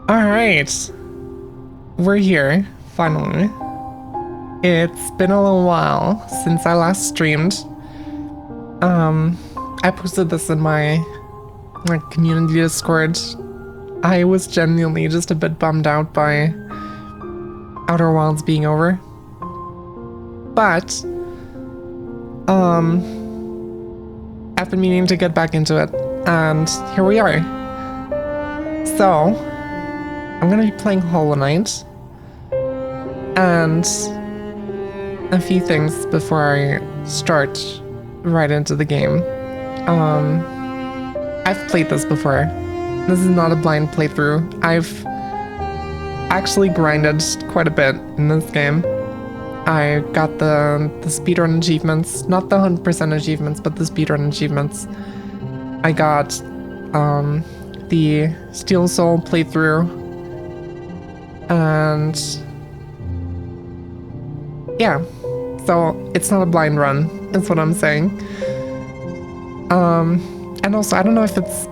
Alright. We're here, finally. It's been a little while since I last streamed. I posted this in my community Discord. I was genuinely just a bit bummed out by Outer Wilds being over. But, I've been meaning to get back into it, and here we are. So, I'm gonna be playing Hollow Knight, and a few things before I start right into the game. I've played this before. This is not a blind playthrough. I've actually grinded quite a bit in this game. I got the speedrun achievements, not the 100% achievements, but the speedrun achievements. I got the Steel Soul playthrough, and yeah, so it's not a blind run, is what I'm saying. And also, I don't know if it's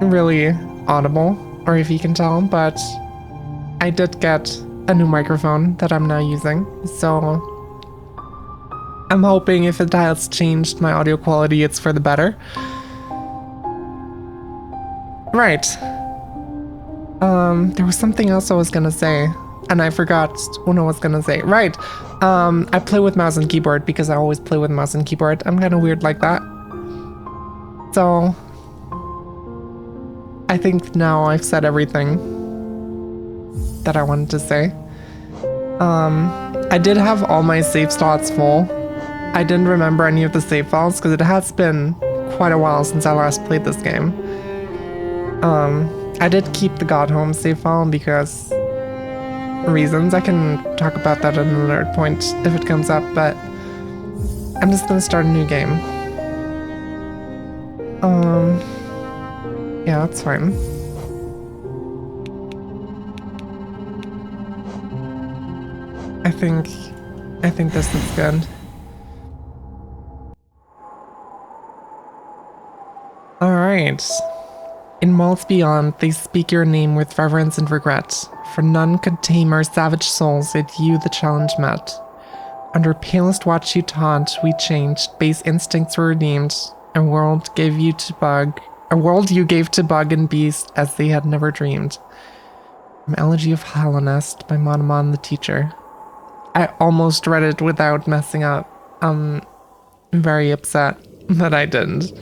really audible or if you can tell, but I did get a new microphone that I'm now using, so I'm hoping if it has changed my audio quality, it's for the better. Right. There was something else I was gonna say, and I forgot what I was gonna say. Right. I play with mouse and keyboard because I always play with mouse and keyboard. I'm kind of weird like that. So I think now I've said everything that I wanted to say. I did have all my save slots full. I didn't remember any of the save files because it has been quite a while since I last played this game. I did keep the God Home save file because reasons. I can talk about that at another point if it comes up, but I'm just gonna start a new game. Yeah, that's fine. I think this is good. Alright. In worlds beyond, they speak your name with reverence and regret, for none could tame our savage souls yet you the challenge met. Under palest watch you taunt, we changed, base instincts were redeemed, a world you gave to bug and beast as they had never dreamed. From Elegy of Halonest by Monomon the Teacher. I almost read it without messing up. I'm very upset that I didn't.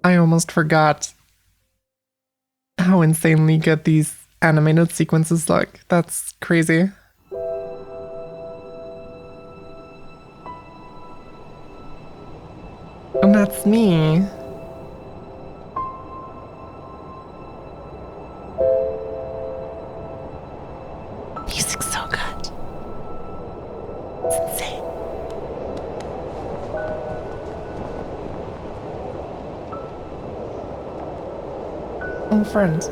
I almost forgot how insanely good these animated sequences look. That's crazy. And that's me. Music's so good. It's insane. Oh, friends.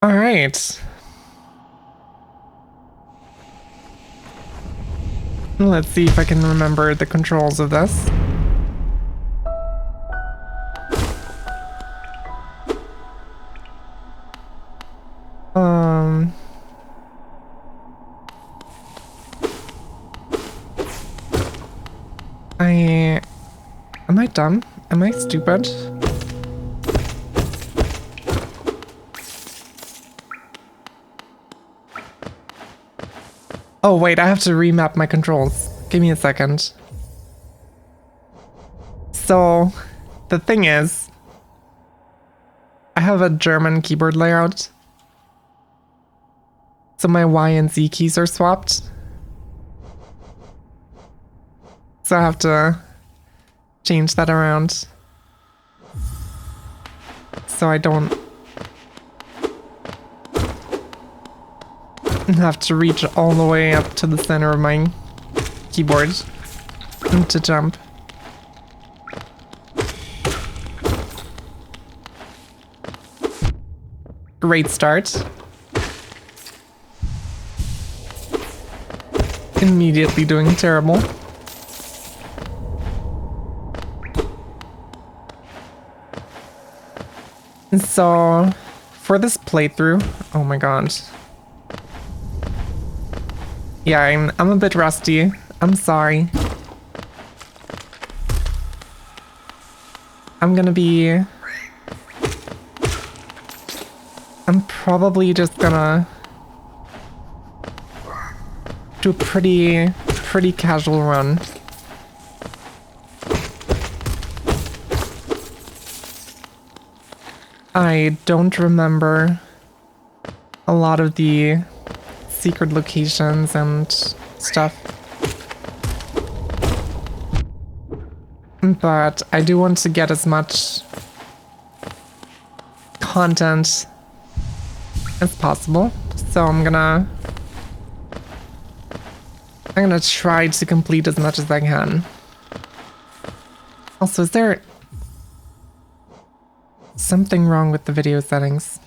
All right. Let's see if I can remember the controls of this. Am I dumb? Am I stupid? Oh wait, I have to remap my controls. Give me a second. So, the thing is, I have a German keyboard layout. So my Y and Z keys are swapped. So I have to change that around. So I don't have to reach all the way up to the center of my keyboard to jump. Great start. Immediately doing terrible. So, for this playthrough, oh my god. Yeah, I'm a bit rusty. I'm sorry. I'm gonna be... I'm probably just gonna do a pretty casual run. I don't remember a lot of the secret locations and stuff. But I do want to get as much content as possible. So I'm gonna try to complete as much as I can. Also, is there something wrong with the video settings?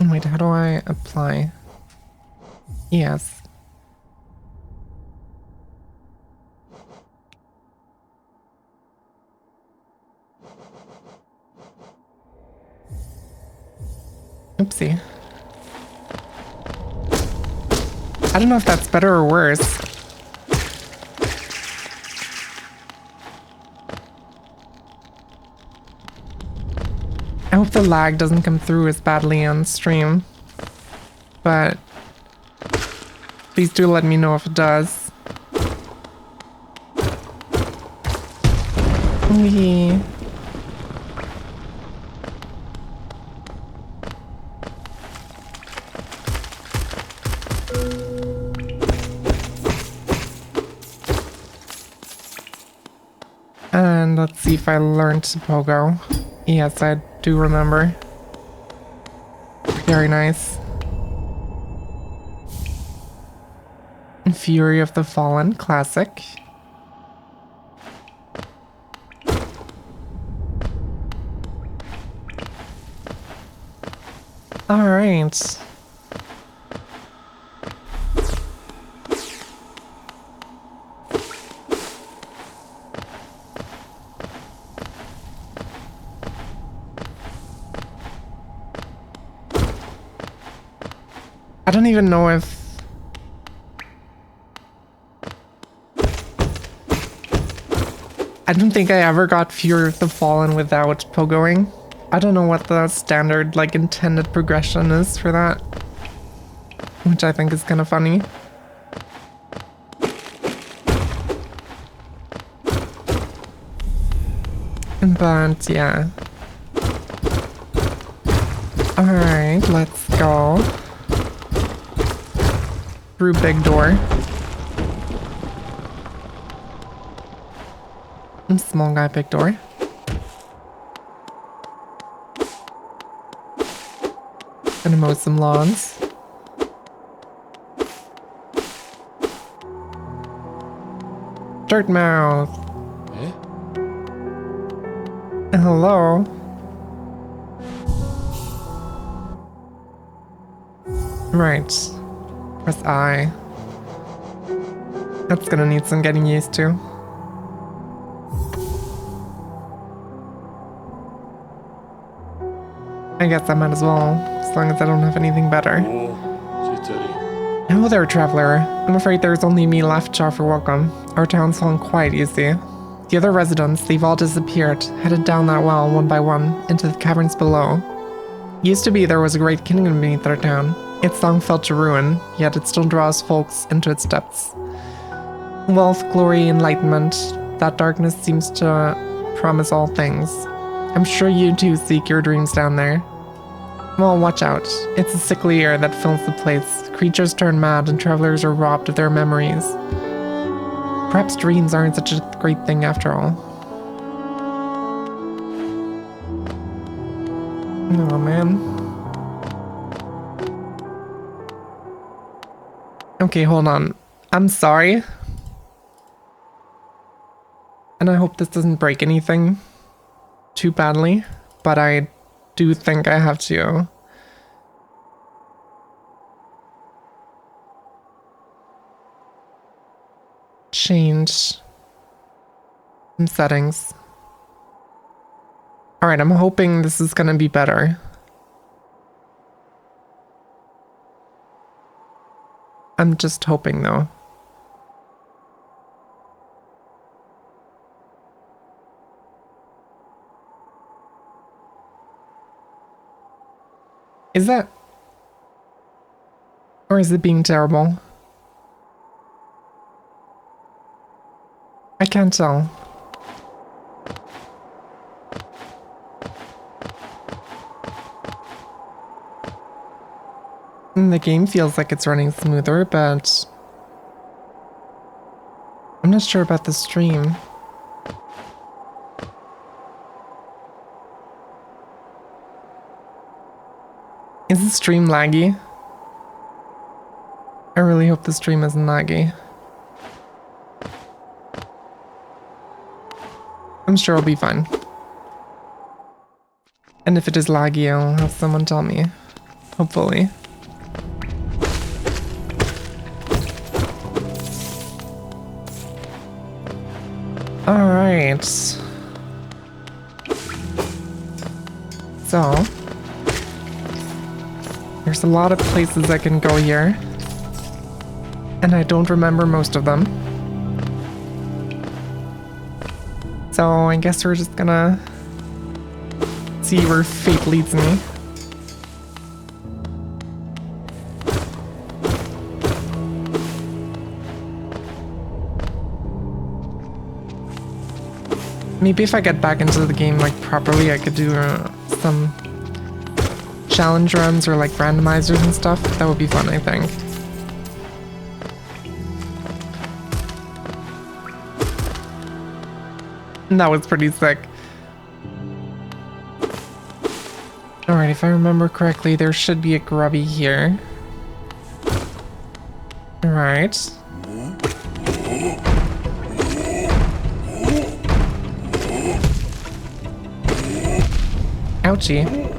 Wait, how do I apply? Yes. Oopsie. I don't know if that's better or worse. I hope the lag doesn't come through as badly on stream. But please do let me know if it does. Wee. And let's see if I learned Pogo. Yes, I do remember. Very nice. Fury of the Fallen, classic. All right. I don't even know if... I don't think I ever got Fury of the Fallen without pogoing. I don't know what the standard, like, intended progression is for that. Which I think is kind of funny. But, yeah. Alright, let's go. Through big door. And small guy, big door. Gonna mow some lawns. Dirt mouth. Eh? Hello. Right. Press I. That's gonna need some getting used to. I guess I might as well, as long as I don't have anything better. Hello there, traveler. I'm afraid there's only me left to offer welcome. Our town's fallen quiet, you see. The other residents, they've all disappeared, headed down that well one by one, into the caverns below. Used to be there was a great kingdom beneath our town. It's long fell to ruin, yet it still draws folks into its depths. Wealth, glory, enlightenment, that darkness seems to promise all things. I'm sure you too seek your dreams down there. Well, watch out. It's a sickly air that fills the place. Creatures turn mad and travelers are robbed of their memories. Perhaps dreams aren't such a great thing after all. Oh, man. Okay, hold on. I'm sorry. And I hope this doesn't break anything too badly, but I do think I have to change some settings. Alright, I'm hoping this is gonna be better. I'm just hoping though. Is that... Or is it being terrible? I can't tell. The game feels like it's running smoother, but... I'm not sure about the stream. Is the stream laggy? I really hope the stream isn't laggy. I'm sure it'll be fine. And if it is laggy, I'll have someone tell me. Hopefully. Alright. So... There's a lot of places I can go here. And I don't remember most of them. So I guess we're just gonna see where fate leads me. Maybe if I get back into the game like properly, I could do some challenge runs or like randomizers and stuff. That would be fun, I think. That was pretty sick. Alright, if I remember correctly, there should be a grubby here. Alright. Ouchie.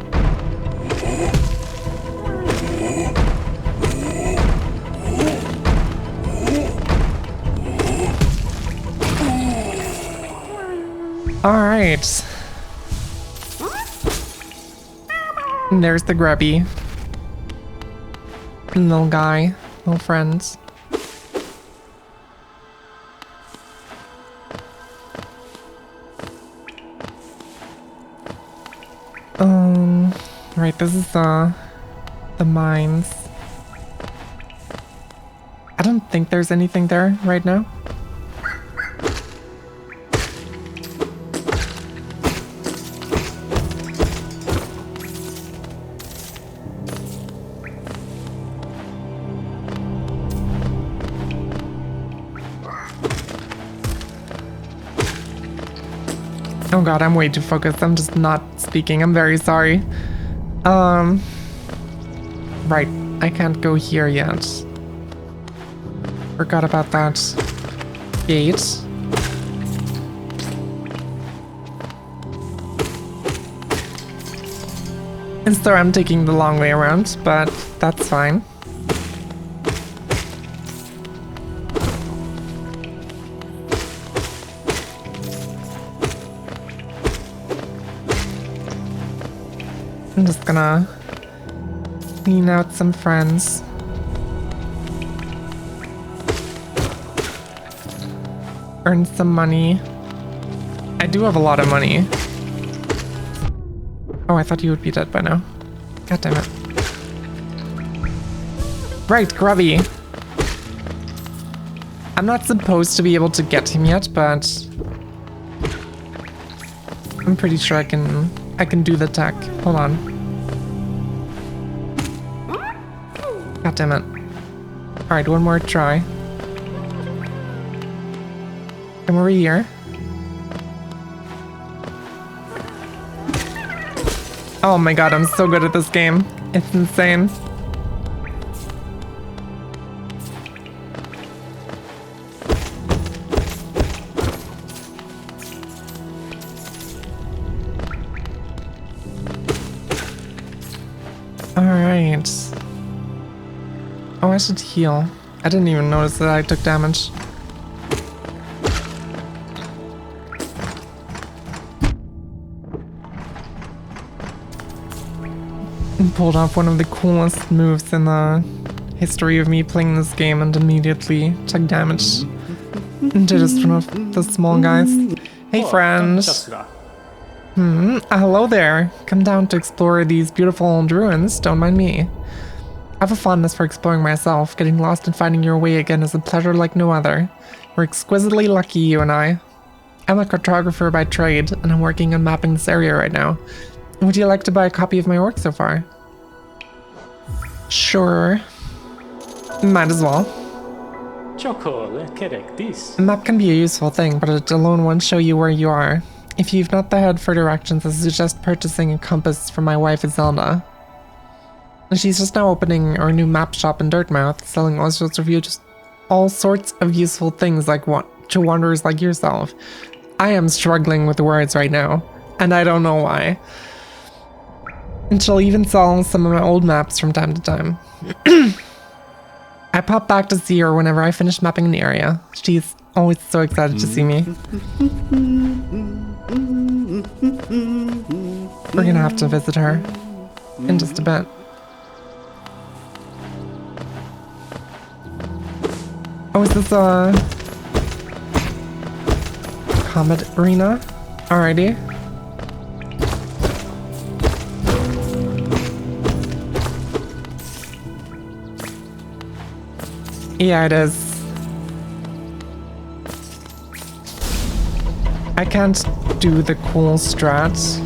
Alright. And there's the grubby. Little guy. Little friends. Right, this is the mines. I don't think there's anything there right now. Oh god, I'm way too focused. I'm just not speaking. I'm very sorry. Right. I can't go here yet. Forgot about that gate. And so I'm taking the long way around, but that's fine. I'm just gonna clean out some friends. Earn some money. I do have a lot of money. Oh, I thought you would be dead by now. God damn it. Right, Grubby. I'm not supposed to be able to get him yet, but I'm pretty sure I can do the tech. Hold on. God damn it. Alright, one more try. Come over here. Oh my god, I'm so good at this game. It's insane. Alright. Oh, I should heal. I didn't even notice that I took damage. And pulled off one of the coolest moves in the history of me playing this game and immediately took damage. And just one of the small guys. Hey, friend. Hello there. Come down to explore these beautiful old ruins, don't mind me. I have a fondness for exploring myself. Getting lost and finding your way again is a pleasure like no other. We're exquisitely lucky, you and I. I'm a cartographer by trade, and I'm working on mapping this area right now. Would you like to buy a copy of my work so far? Sure. Might as well. A map can be a useful thing, but it alone won't show you where you are. If you've not had for directions, I suggest purchasing a compass from my wife Zelda. She's just now opening our new map shop in Dirtmouth, selling all sorts of useful things like to wanderers like yourself. I am struggling with words right now, and I don't know why. And she'll even sell some of my old maps from time to time. I pop back to see her whenever I finish mapping an area. She's always so excited to see me. We're gonna have to visit her in just a bit. Oh, is this a Comet Arena? Alrighty. Yeah, it is. I can't do the cool strats.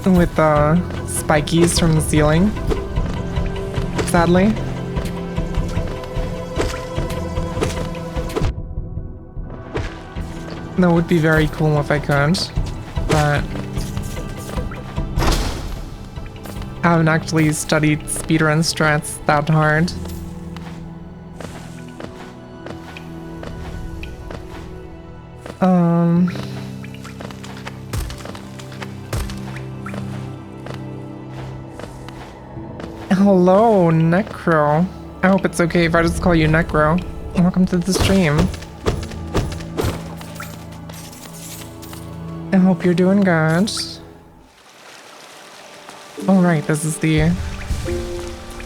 With the spikies from the ceiling. Sadly. That would be very cool if I could, but I haven't actually studied speedrun strats that hard. Hello, Necro. I hope it's okay if I just call you Necro. Welcome to the stream. I hope you're doing good. Oh right, this is the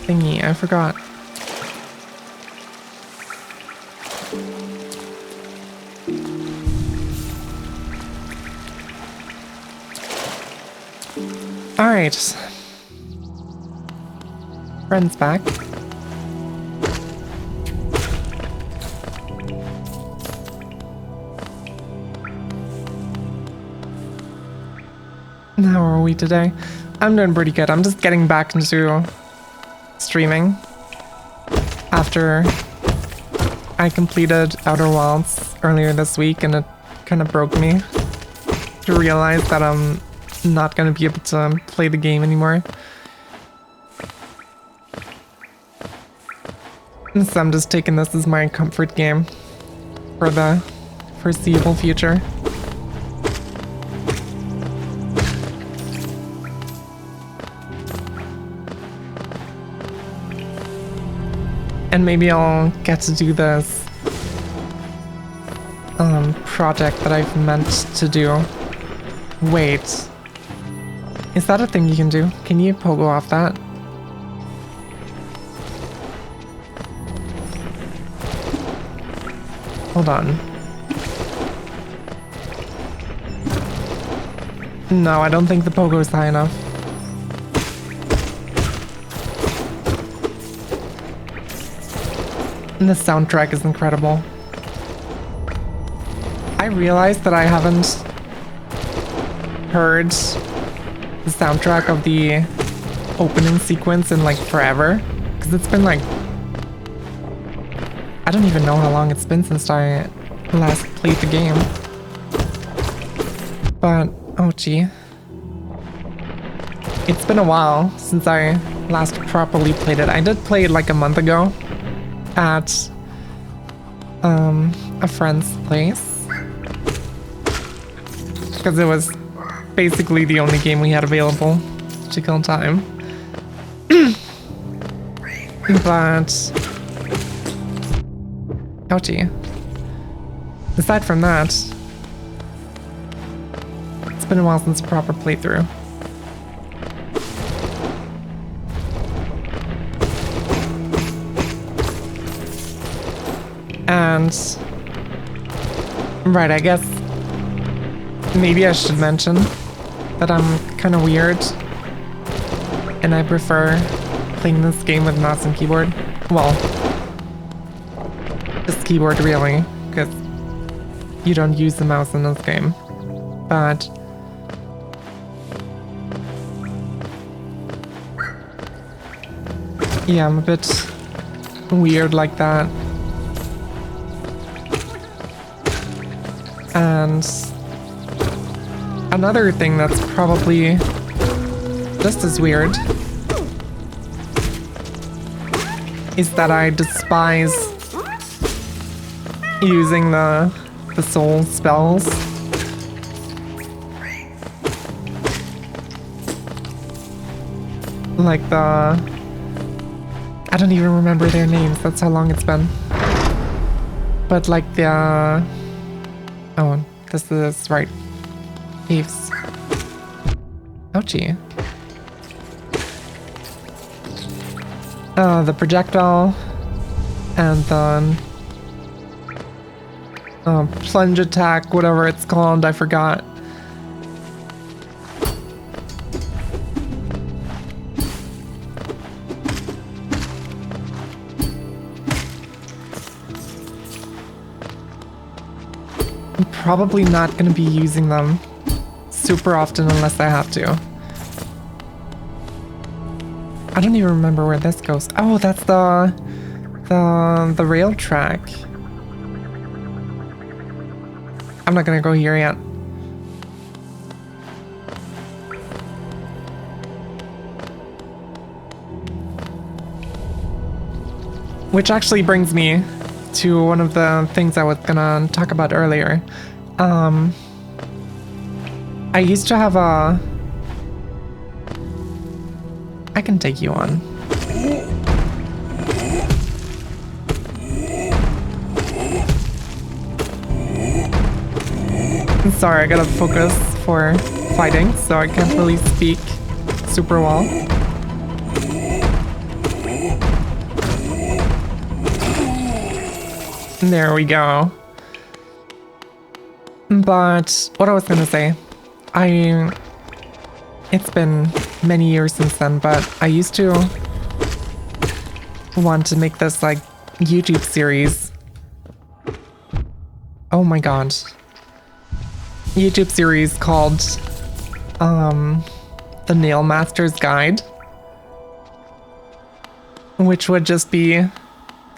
thingy, I forgot. Alright. Friend's back. How are we today? I'm doing pretty good. I'm just getting back into streaming after I completed Outer Wilds earlier this week, and it kind of broke me to realize that I'm not going to be able to play the game anymore. And so I'm just taking this as my comfort game for the foreseeable future. And maybe I'll get to do this project that I've meant to do. Wait. Is that a thing you can do? Can you pogo off that? Hold on. No, I don't think the pogo is high enough. And the soundtrack is incredible. I realized that I haven't heard the soundtrack of the opening sequence in like forever. Because it's been like... I don't even know how long it's been since I last played the game. But, oh gee. It's been a while since I last properly played it. I did play it like a month ago at a friend's place. Because it was basically the only game we had available to kill time. But... ouchie. Aside from that, it's been a while since a proper playthrough. And right, I guess maybe I should mention that I'm kind of weird and I prefer playing this game with mouse and keyboard. Well, this keyboard really, because you don't use the mouse in this game. But yeah, I'm a bit weird like that. And another thing that's probably just as weird is that I despise using the soul spells. Like I don't even remember their names, that's how long it's been. But like oh, this is right. Thieves. Ouchie. The projectile and the plunge attack, whatever it's called, I forgot. I'm probably not going to be using them super often unless I have to. I don't even remember where this goes. Oh, that's the rail track. I'm not gonna go here yet. Which actually brings me to one of the things I was gonna talk about earlier. I used to have a... I can take you on. Sorry, I gotta focus for fighting, so I can't really speak super well. There we go. But what I was gonna say, it's been many years since then, but I used to want to make this like YouTube series. Oh my god. YouTube series called The Nail Master's Guide, which would just be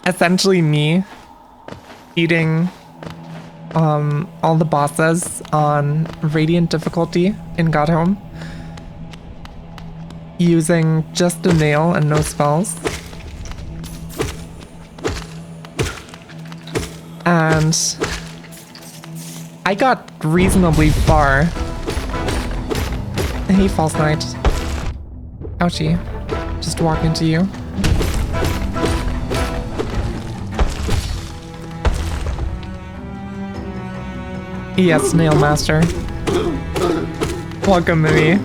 essentially me beating all the bosses on Radiant difficulty in God Home using just a nail and no spells. And I got reasonably far. Hey, False Knight. Ouchie. Just walk into you. Yes, Nail Master. Welcome to me.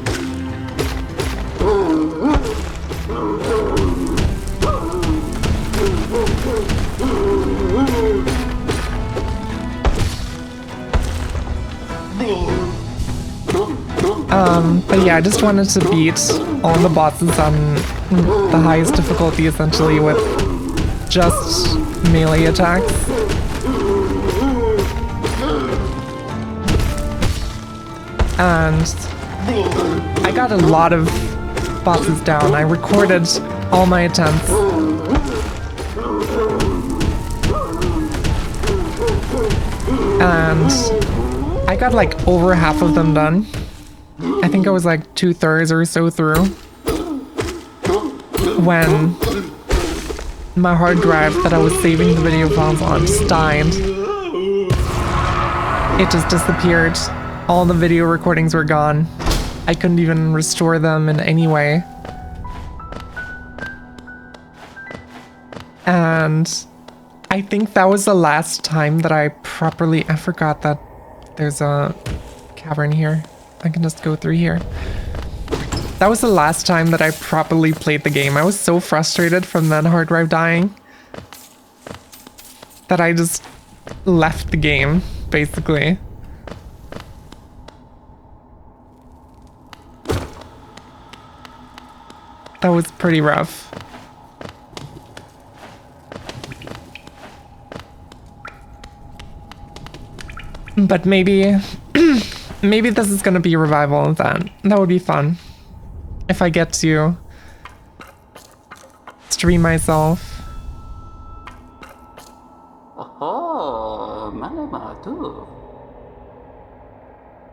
But yeah, I just wanted to beat all the bosses on the highest difficulty, essentially, with just melee attacks. And I got a lot of bosses down. I recorded all my attempts. And I got like over half of them done. I think I was like 2/3 or so through when my hard drive that I was saving the video files on just died. It just disappeared. All the video recordings were gone. I couldn't even restore them in any way. And I think that was the last time that I forgot that there's a cavern here. I can just go through here. That was the last time that I properly played the game. I was so frustrated from that hard drive dying. that I just left the game, basically. That was pretty rough. But maybe, maybe this is gonna be a revival of that. That would be fun. If I get to stream myself.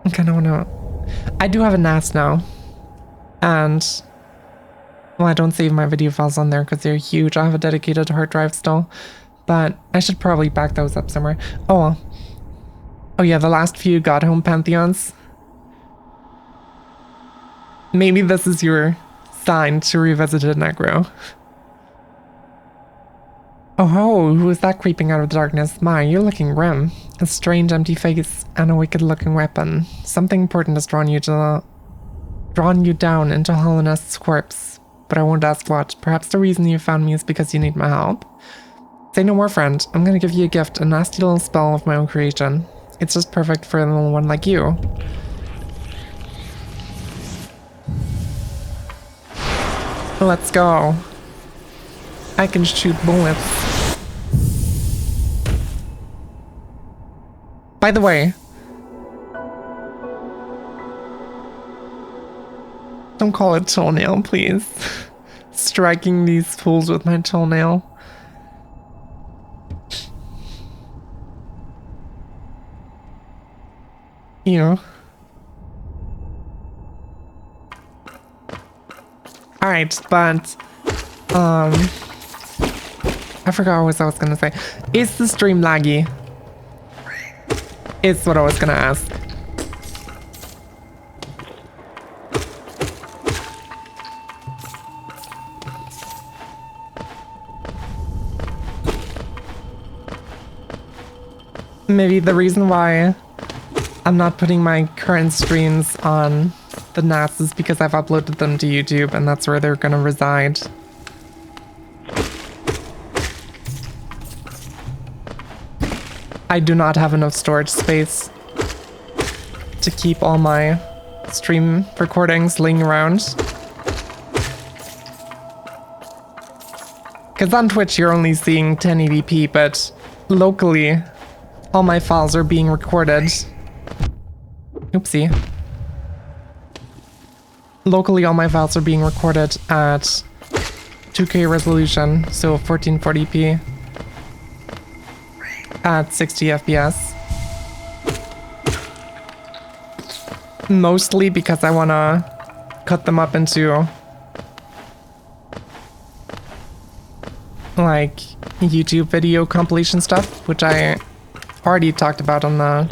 I kinda wanna... I do have a NAS now. And... well, I don't save my video files on there because they're huge. I have a dedicated hard drive still. But I should probably back those up somewhere. Oh well. Oh yeah, the last few God Home Pantheons. Maybe this is your sign to revisit it, Negro. Oh ho, who is that creeping out of the darkness? My, you're looking grim. A strange empty face and a wicked looking weapon. Something important has drawn you down into Hollownest's corpse. But I won't ask what. Perhaps the reason you found me is because you need my help. Say no more, friend. I'm gonna give you a gift, a nasty little spell of my own creation. It's just perfect for a little one like you. Let's go. I can shoot bullets. By the way, don't call it toenail, please. Striking these fools with my toenail. Ew. Alright, but I forgot what I was gonna say. Is the stream laggy? Is what I was gonna ask. Maybe the reason why I'm not putting my current streams on the NAS is because I've uploaded them to YouTube and that's where they're gonna reside. I do not have enough storage space to keep all my stream recordings laying around. Because on Twitch you're only seeing 1080p, but locally all my files are being recorded. Oopsie. Locally all my files are being recorded at 2K resolution, so 1440p. At 60 FPS. Mostly because I want to cut them up into like YouTube video compilation stuff, which I already talked about on the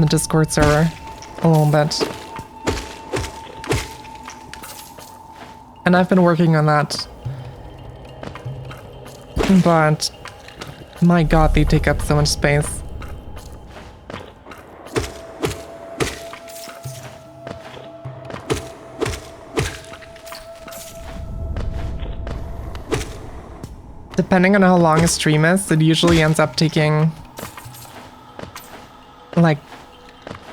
Discord server a little bit. And I've been working on that. But my god, they take up so much space. Depending on how long a stream is, it usually ends up taking like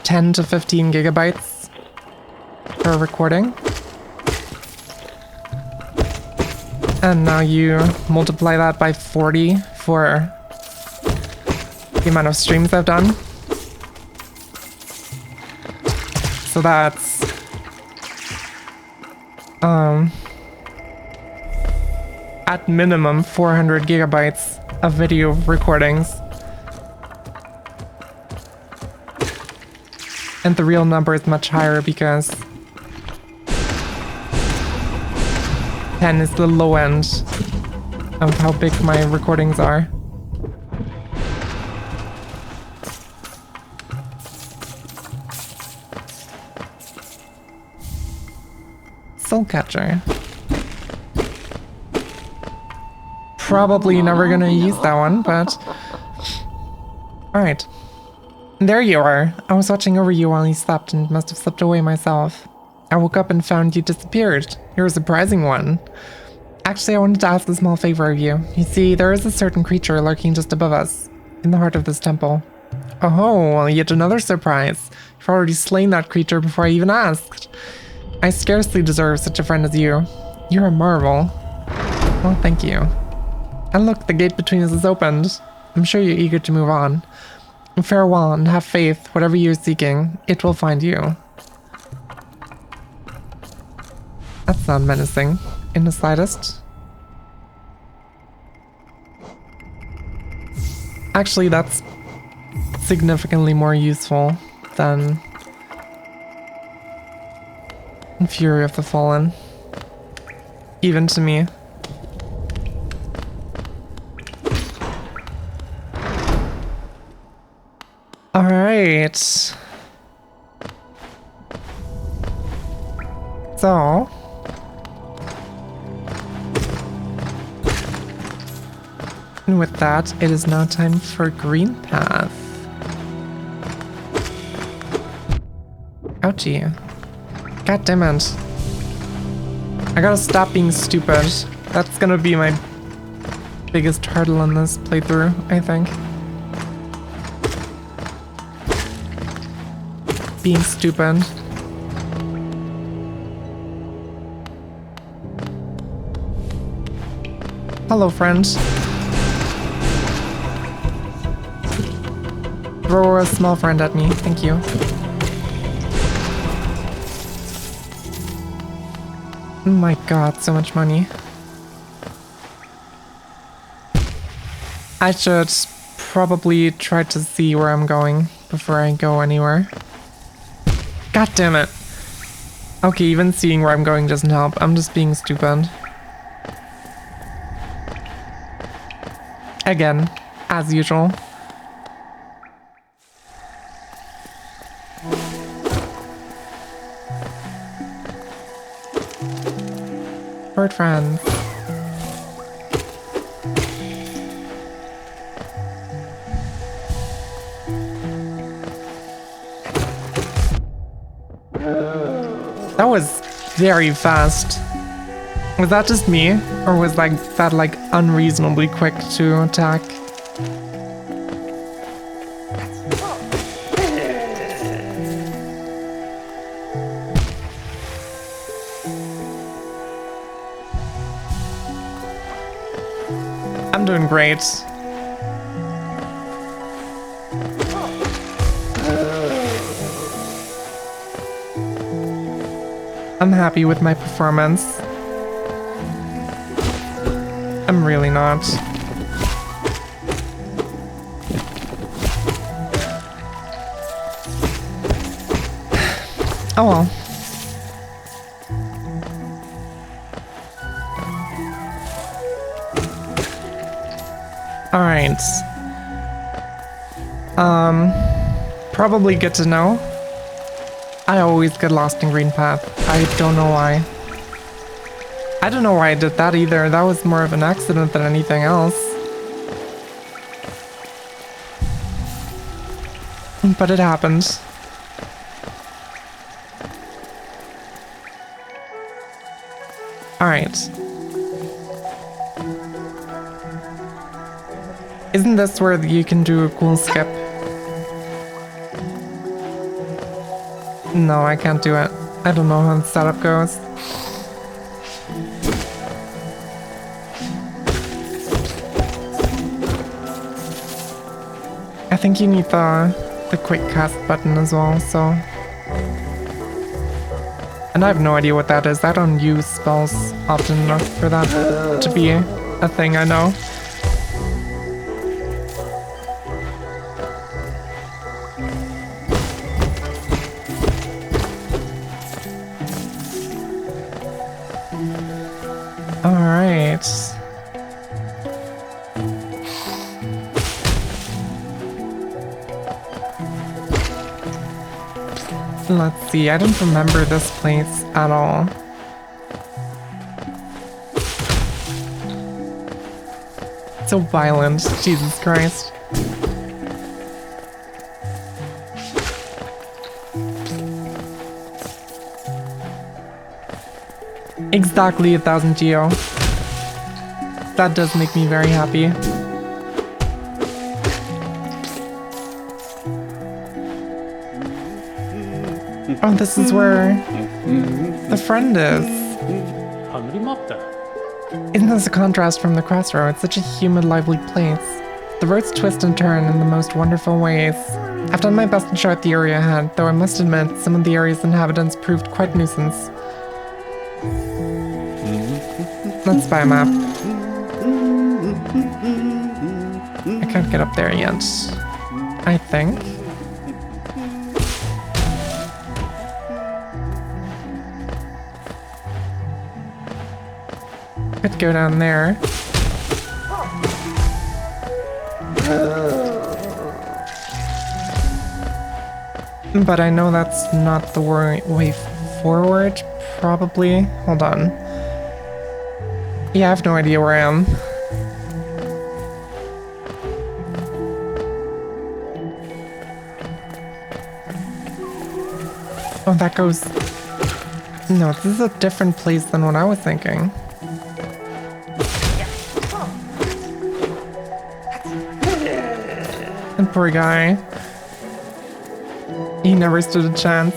10 to 15 gigabytes per recording. And now you multiply that by 40 for the amount of streams I've done. So that's at minimum 400 gigabytes of video recordings. And the real number is much higher because 10 is the low end of how big my recordings are. Soul Catcher. Probably never gonna use that one, but... Alright. There you are. I was watching over you while you slept and must have slipped away myself. I woke up and found you disappeared. You're a surprising one. Actually, I wanted to ask a small favor of you. You see, there is a certain creature lurking just above us, in the heart of this temple. Oh, well, yet another surprise. You've already slain that creature before I even asked. I scarcely deserve such a friend as you. You're a marvel. Well, thank you. And look, the gate between us is opened. I'm sure you're eager to move on. Farewell, and have faith. Whatever you're seeking, it will find you. That's not menacing in the slightest. Actually, that's significantly more useful than Fury of the Fallen. Even to me. Alright. So. And with that, it is now time for Green Path. Ouchie. God damn it. I gotta stop being stupid. That's gonna be my biggest hurdle in this playthrough, I think. Being stupid. Hello, friend. Throw a small friend at me, thank you. Oh my god, so much money. I should probably try to see where I'm going before I go anywhere. God damn it. Okay, even seeing where I'm going doesn't help. I'm just being stupid. Again, as usual. Bird friends. That was very fast. Was that just me? Or was that unreasonably quick to attack? I'm doing great. I'm happy with my performance. I'm really not. Oh well. Alright. Probably good to know. I always get lost in Green Path. I don't know why. I don't know why I did that either. That was more of an accident than anything else. But it happened. Alright. Isn't this where you can do a cool skip? No, I can't do it. I don't know how the setup goes. I think you need the quick cast button as well, so... And I have no idea what that is. I don't use spells often enough for that to be a thing I know. Alright. Let's see, I don't remember this place at all. So violent, Jesus Christ. Exactly 1,000 geo. That does make me very happy. Oh, this is where the friend is. Isn't this a contrast from the crossroads? Such a humid, lively place. The roads twist and turn in the most wonderful ways. I've done my best to chart the area ahead, though I must admit some of the area's inhabitants proved quite a nuisance. Let's buy a map. I can't get up there yet, I think. Could go down there. But I know that's not the way forward, probably. Hold on. Yeah, I have no idea where I am. Oh, that goes... No, this is a different place than what I was thinking. And poor guy. He never stood a chance.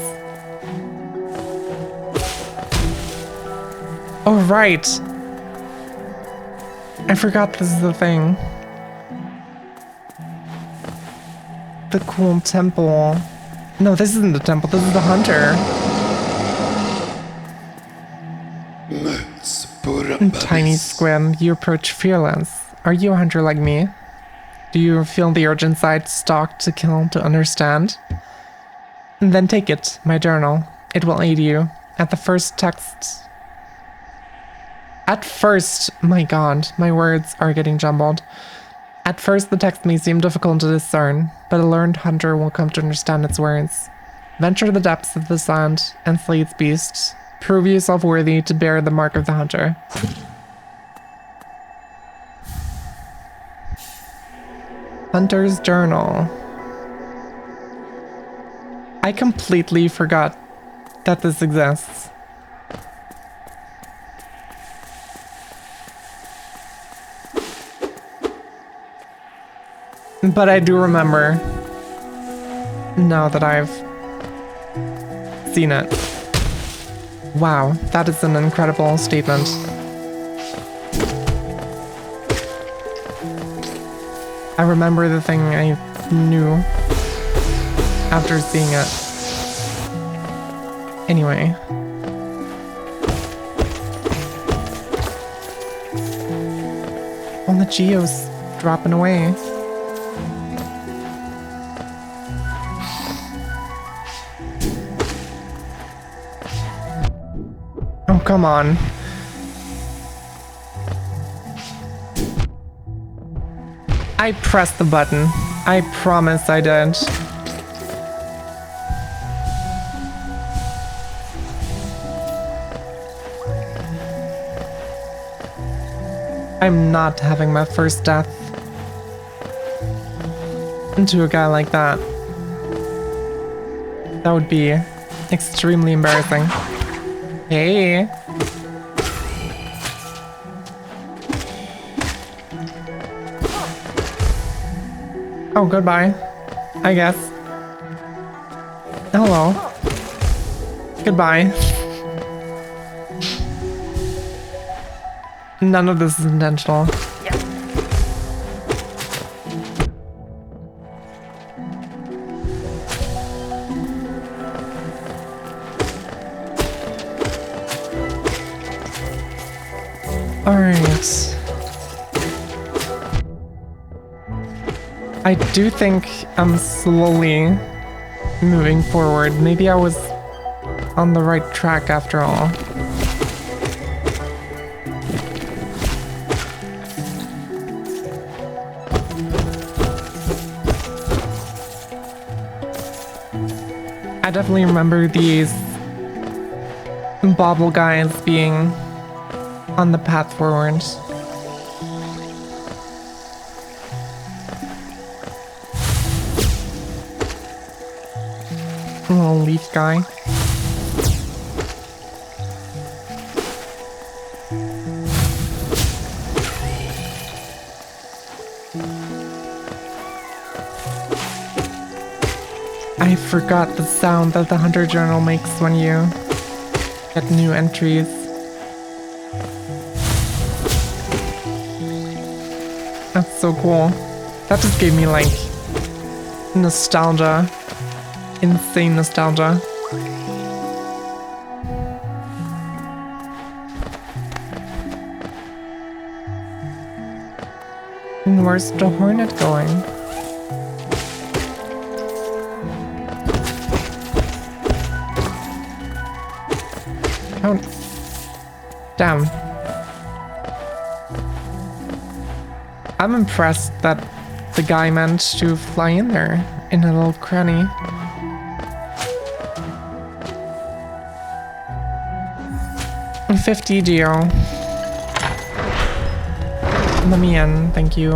Oh, right! I forgot this is the thing. The cool temple. No, this isn't the temple, this is the hunter. Tiny Squim, you approach fearless. Are you a hunter like me? Do you feel the urge inside, stalk to kill to understand? Then take it, my journal. It will aid you. At first, my god, my words are getting jumbled. At first, the text may seem difficult to discern, but a learned hunter will come to understand its words. Venture the depths of the sand and slay its beasts. Prove yourself worthy to bear the mark of the hunter. Hunter's Journal. I completely forgot that this exists. But I do remember now that I've seen it. Wow, that is an incredible statement. I remember the thing I knew after seeing it. Anyway. All the geos dropping away. Oh, come on. I pressed the button. I promise I did. I'm not having my first death to a guy like that. That would be extremely embarrassing. Hey. Oh, goodbye. I guess. Hello. Goodbye. None of this is intentional. Alright. I do think I'm slowly moving forward. Maybe I was on the right track after all. I definitely remember these bobble guys being on the path forward. Little leaf guy. I forgot the sound that the Hunter Journal makes when you get new entries. That's so cool. That just gave me like nostalgia. Insane nostalgia. And where's the Hornet going? Oh, damn. I'm impressed that the guy managed to fly in there in a little cranny. $50 Geo. Let me in, thank you.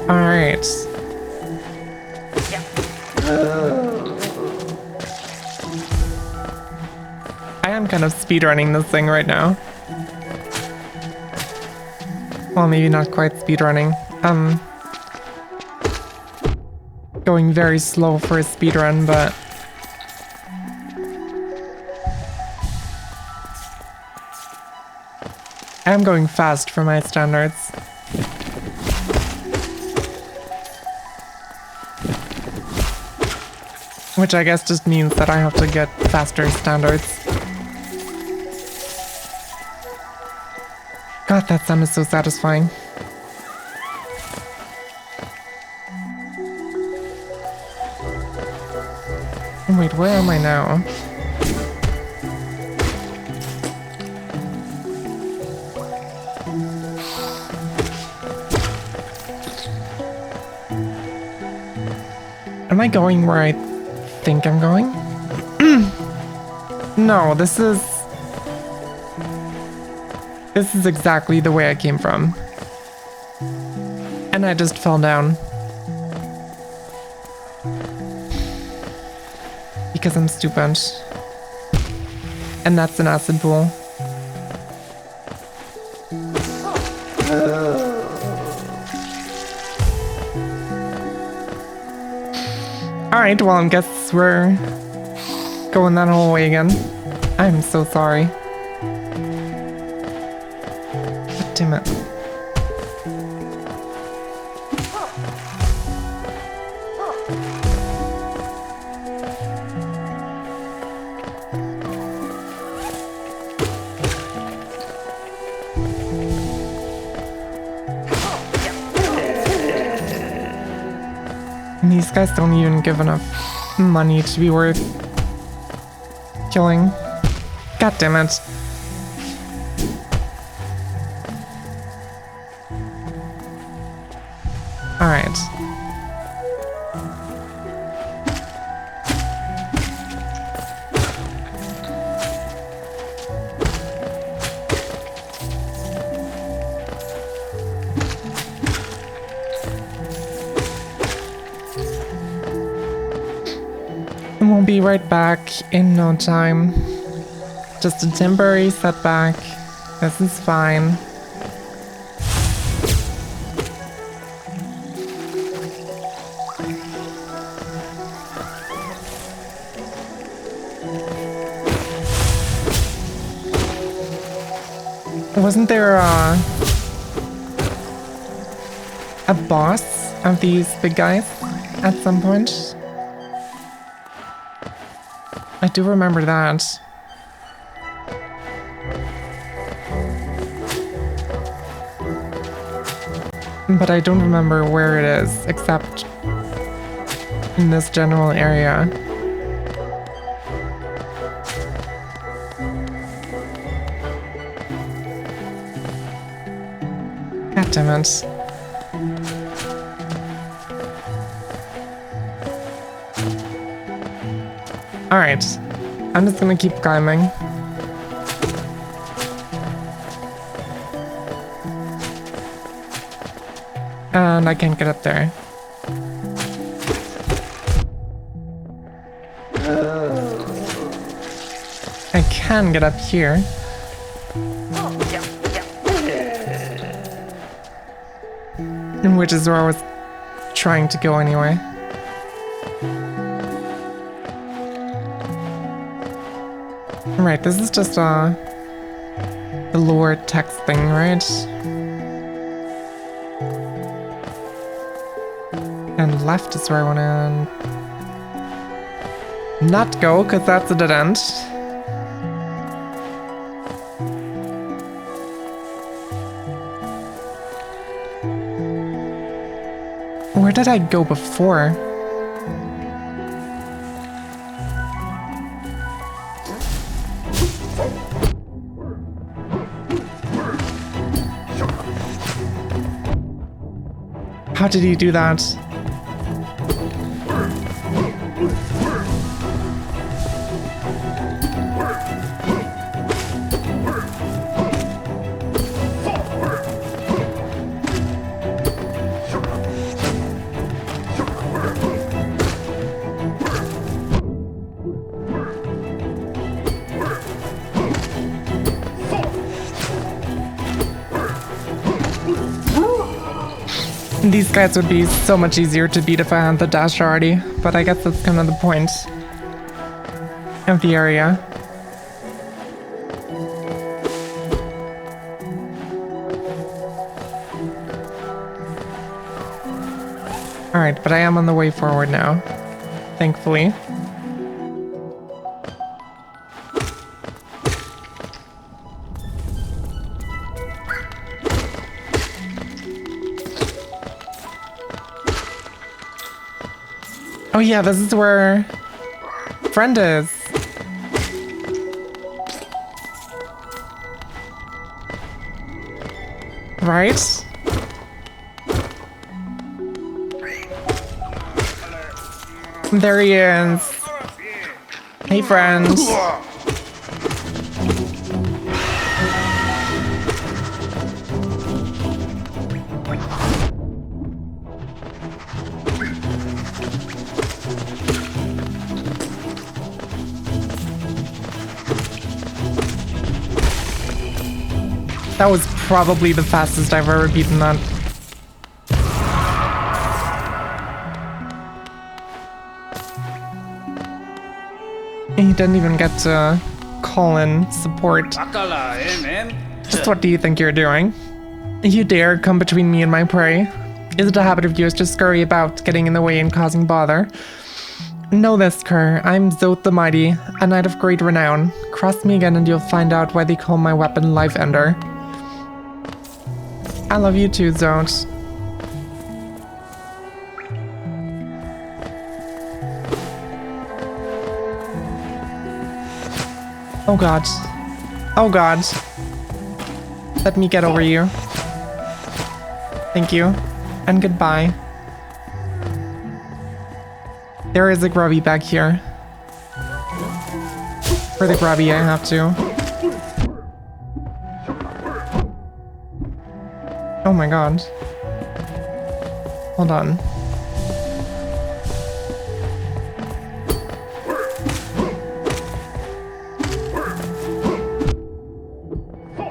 Alright. I am kind of speedrunning this thing right now. Well, maybe not quite speedrunning. Going very slow for a speedrun, but I am going fast for my standards. Which I guess just means that I have to get faster standards. God, that sound is so satisfying. Wait, where am I now? Am I going where I think I'm going? No, this is exactly the way I came from. And I just fell down. Because I'm stupid. And that's an acid pool. Alright, well I guess we're going that whole way again. I'm so sorry. God damn it. These guys don't even give enough money to be worth killing. God damn it. Alright. We'll be right back in no time. Just a temporary setback. This is fine. Wasn't there a boss of these big guys at some point? I do remember that. But I don't remember where it is, except in this general area. God damn it. Alright, I'm just gonna keep climbing. And I can't get up there. I can get up here. Which is where I was trying to go anyway. Right, this is just the lore text thing, right? And left is where I want to not go, because that's a dead end. Where did I go before? How did he do that? These guys would be so much easier to beat if I had the dash already, but I guess that's kind of the point of the area. Alright, but I am on the way forward now, thankfully. Oh yeah, this is where friend is. Right? There he is. Hey, friend. That was probably the fastest I've ever beaten that. He didn't even get to call in support. Just what do you think you're doing? You dare come between me and my prey? Is it a habit of yours to scurry about, getting in the way and causing bother? Know this, Kerr. I'm Zoth the Mighty, a knight of great renown. Cross me again and you'll find out why they call my weapon Life Ender. I love you too, Zoth. Oh god. Oh god. Let me get over you. Thank you. And goodbye. There is a grubby back here. For the grubby, I have to. Oh my god. Hold on.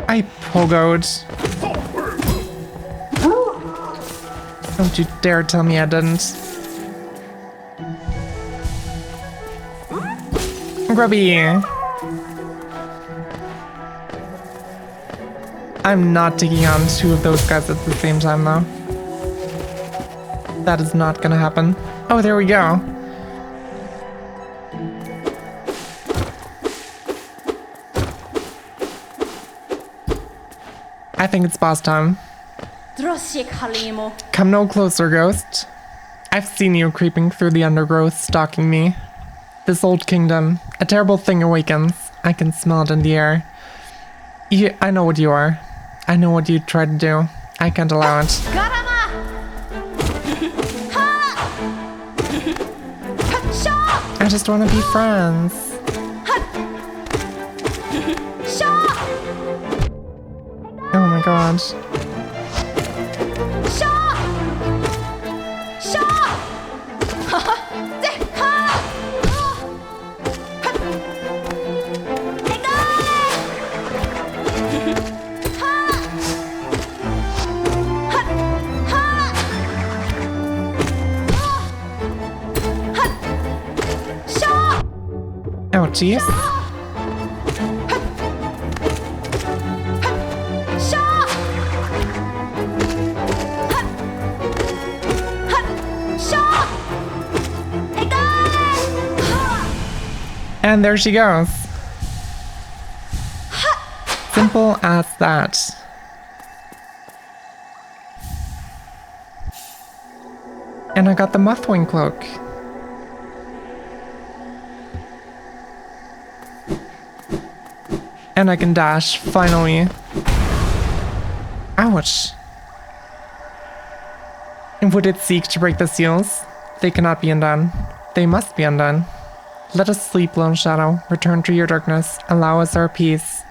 I pogoed. Don't you dare tell me I didn't. Grubby! I'm not taking on two of those guys at the same time, though. That is not gonna happen. Oh, there we go. I think it's boss time. Come no closer, ghost. I've seen you creeping through the undergrowth, stalking me. This old kingdom, a terrible thing awakens. I can smell it in the air. I know what you are. I know what you tried to do. I can't allow it. I just want to be friends. Oh my god. jeez. And there she goes. Simple as that. And I got the Mothwing cloak. And I can dash, finally. Ouch. And would it seek to break the seals? They cannot be undone. They must be undone. Let us sleep, lone shadow. Return to your darkness. Allow us our peace.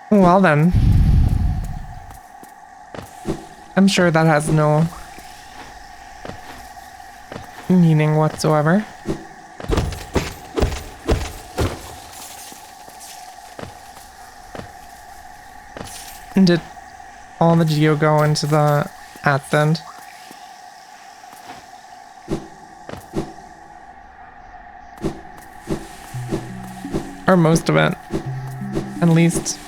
Well then. I'm sure that has no meaning whatsoever. And did all the geo go into the accent? Or most of it, at least.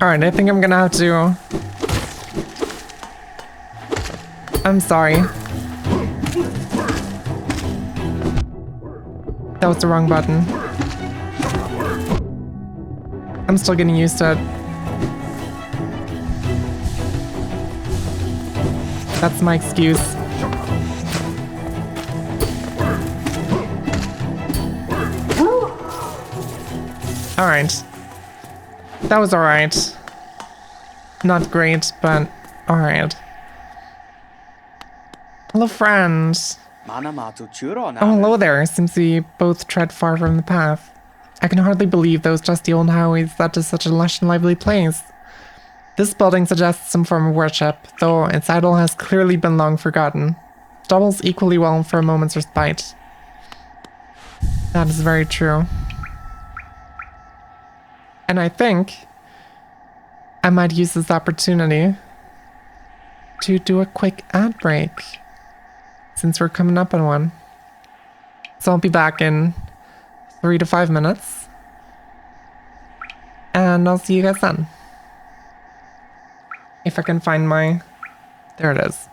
Alright, I think I'm gonna have to... I'm sorry. That was the wrong button. I'm still getting used to it. That's my excuse. Alright. That was alright. Not great, but alright. Hello, friends. Oh, hello there. Seems we both tread far from the path. I can hardly believe those dusty old highways led to such a lush and lively place. This building suggests some form of worship, though its idol has clearly been long forgotten. Doubles equally well for a moment's respite. That is very true. And I think I might use this opportunity to do a quick ad break, since we're coming up on one. So I'll be back in 3 to 5 minutes. And I'll see you guys then. If I can find my... There it is.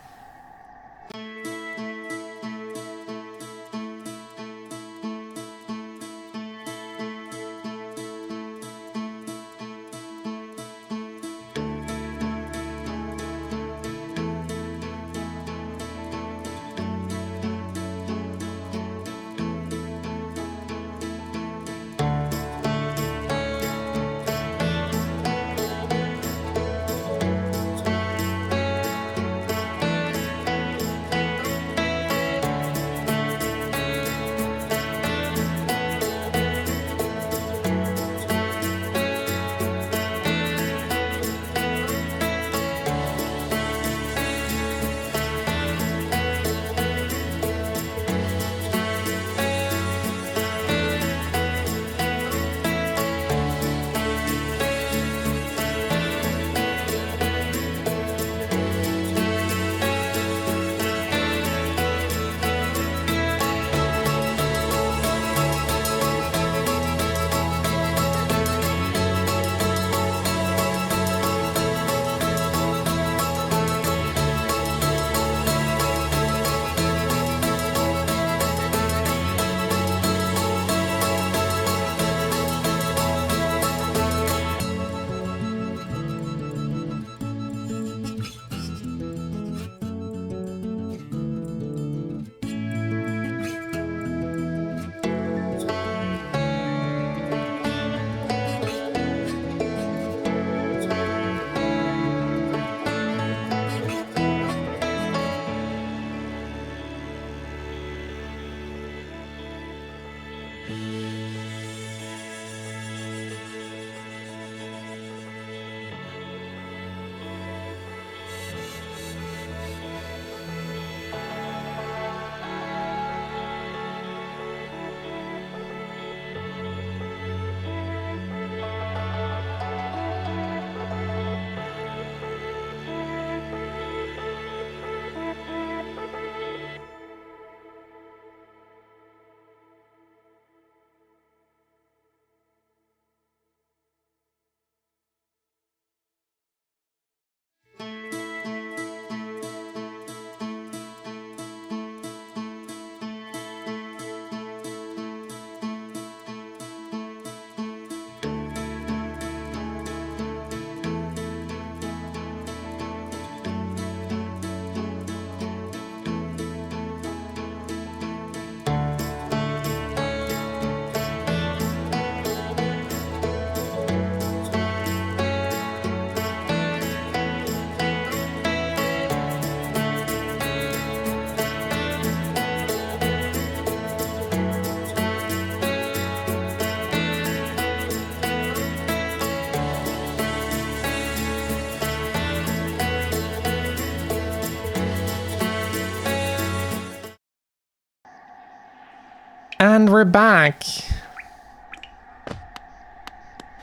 And we're back.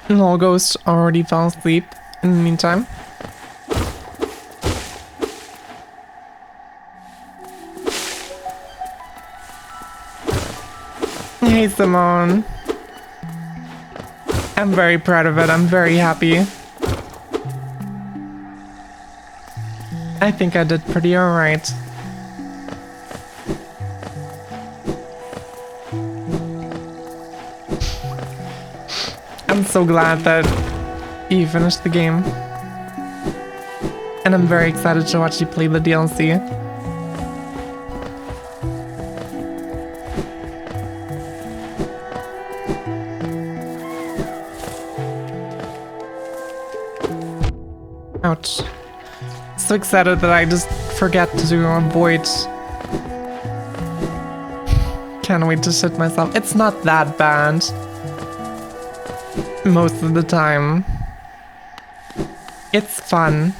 Little Ghost already fell asleep in the meantime. Hey, Simone. I'm very proud of it. I'm very happy. I think I did pretty alright. I'm so glad that you finished the game. And I'm very excited to watch you play the DLC. Ouch. So excited that I just forget to avoid. Can't wait to shit myself. It's not that bad. Most of the time. It's fun.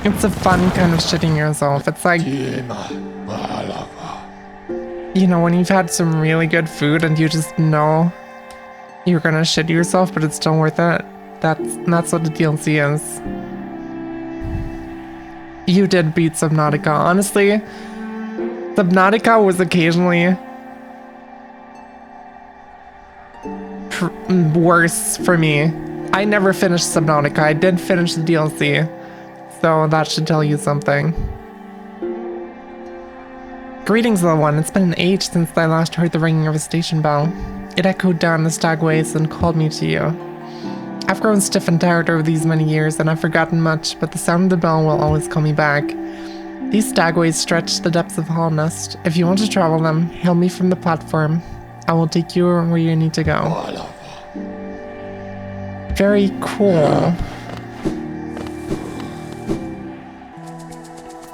It's a fun kind of shitting yourself. It's like, you know, when you've had some really good food and you just know you're gonna shit yourself, but it's still worth it. That's what the DLC is. You did beat Subnautica. Honestly, Subnautica was occasionally worse for me. I never finished Subnautica. I did finish the DLC. So that should tell you something. Greetings, little one. It's been an age since I last heard the ringing of a station bell. It echoed down the stagways and called me to you. I've grown stiff and tired over these many years, and I've forgotten much, but the sound of the bell will always call me back. These stagways stretch the depths of Hallnest. If you want to travel them, hail me from the platform. I will take you where you need to go. Very cool.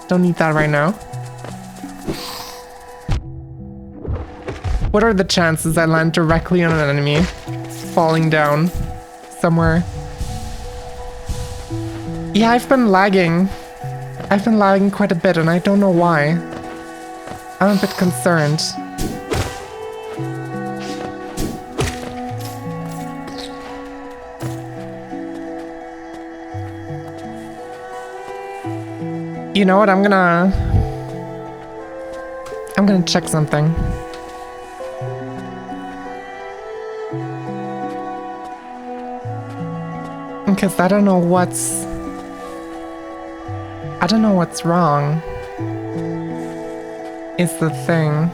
Don't eat that right now. What are the chances I land directly on an enemy, falling down somewhere? Yeah, I've been lagging. I've been lagging quite a bit, and I don't know why. I'm a bit concerned. You know what? I'm gonna check something. Because I don't know what's wrong. Is the thing.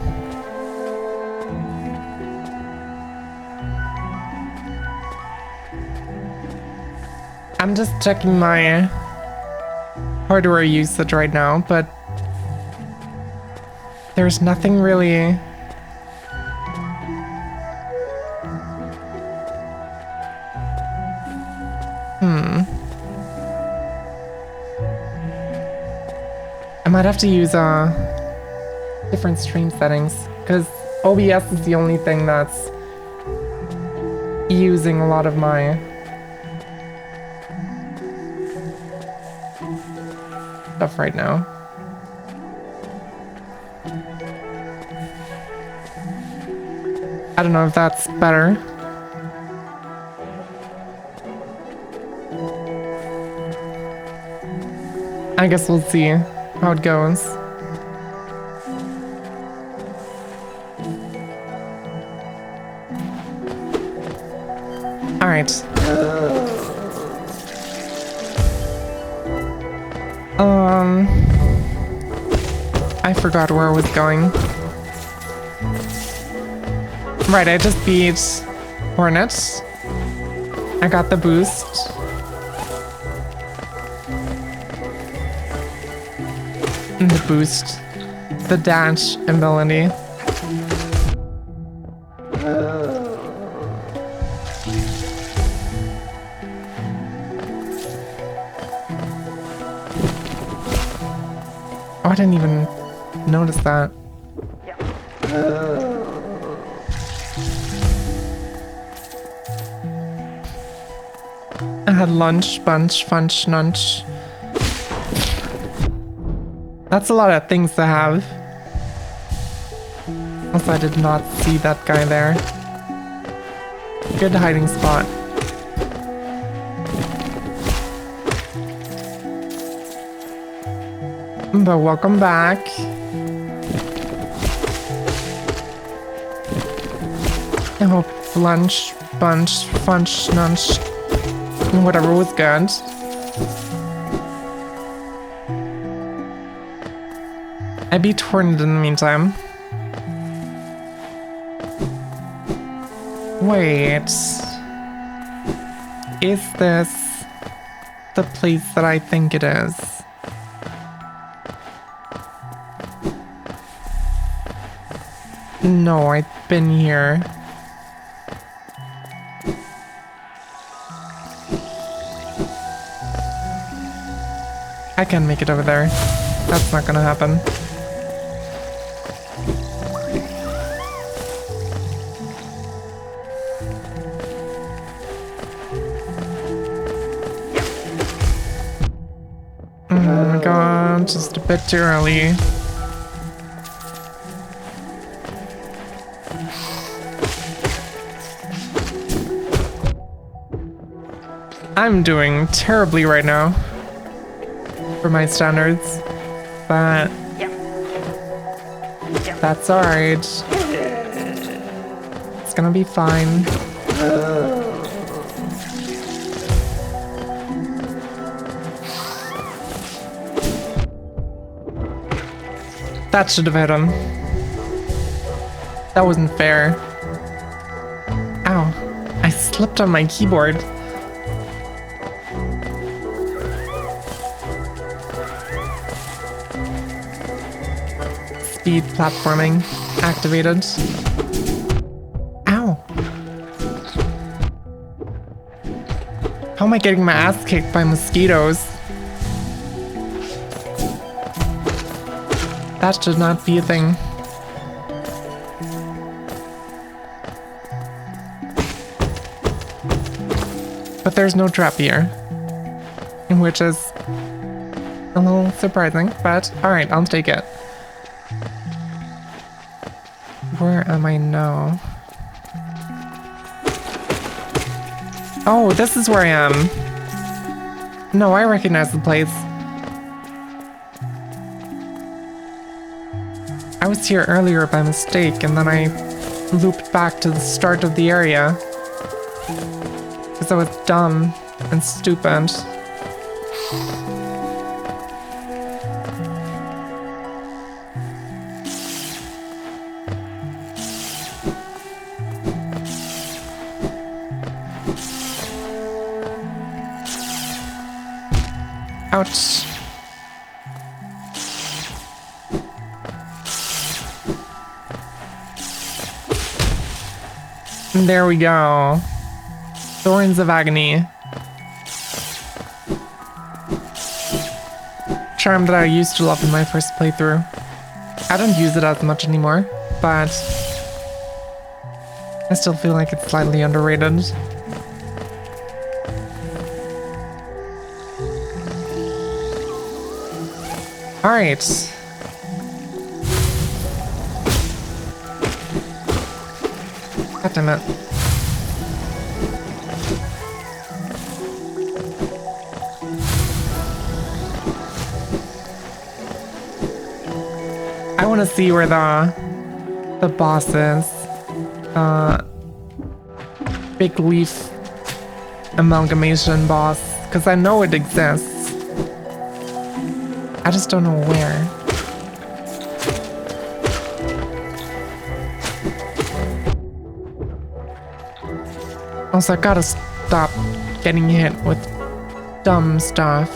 I'm just checking my hardware usage right now, but there's nothing really. I might have to use different stream settings, because OBS is the only thing that's using a lot of my stuff right now. I don't know if that's better. I guess we'll see how it goes. All right. I forgot where I was going. Right, I just beat Hornet. I got the boost. The boost. The dash ability. Oh, I didn't even notice that. I had lunch, bunch, funch, nunch. That's a lot of things to have. Also, I did not see that guy there. Good hiding spot. But welcome back. I hope lunch, bunch, funch, nunch, whatever was good. I beat Hornet in the meantime. Wait. Is this the place that I think it is? No, I've been here. I can make it over there. That's not gonna happen. Oh my god, just a bit too early. I'm doing terribly right now. For my standards. But that's alright. It's gonna be fine. That should have hit him. That wasn't fair. Ow. I slipped on my keyboard. Speed platforming activated. Ow. How am I getting my ass kicked by mosquitoes? That should not be a thing. But there's no trap here. Which is a little surprising, but alright, I'll take it. Where am I now? Oh, this is where I am. No, I recognize the place. I was here earlier by mistake, and then I looped back to the start of the area. Because I was dumb and stupid. Ouch. There we go. Thorns of Agony. Charm that I used to love in my first playthrough. I don't use it as much anymore, but I still feel like it's slightly underrated. Alright. God damn it. I want to see where the boss is. Big leaf amalgamation boss, because I know it exists. I just don't know where. Also, I gotta stop getting hit with dumb stuff.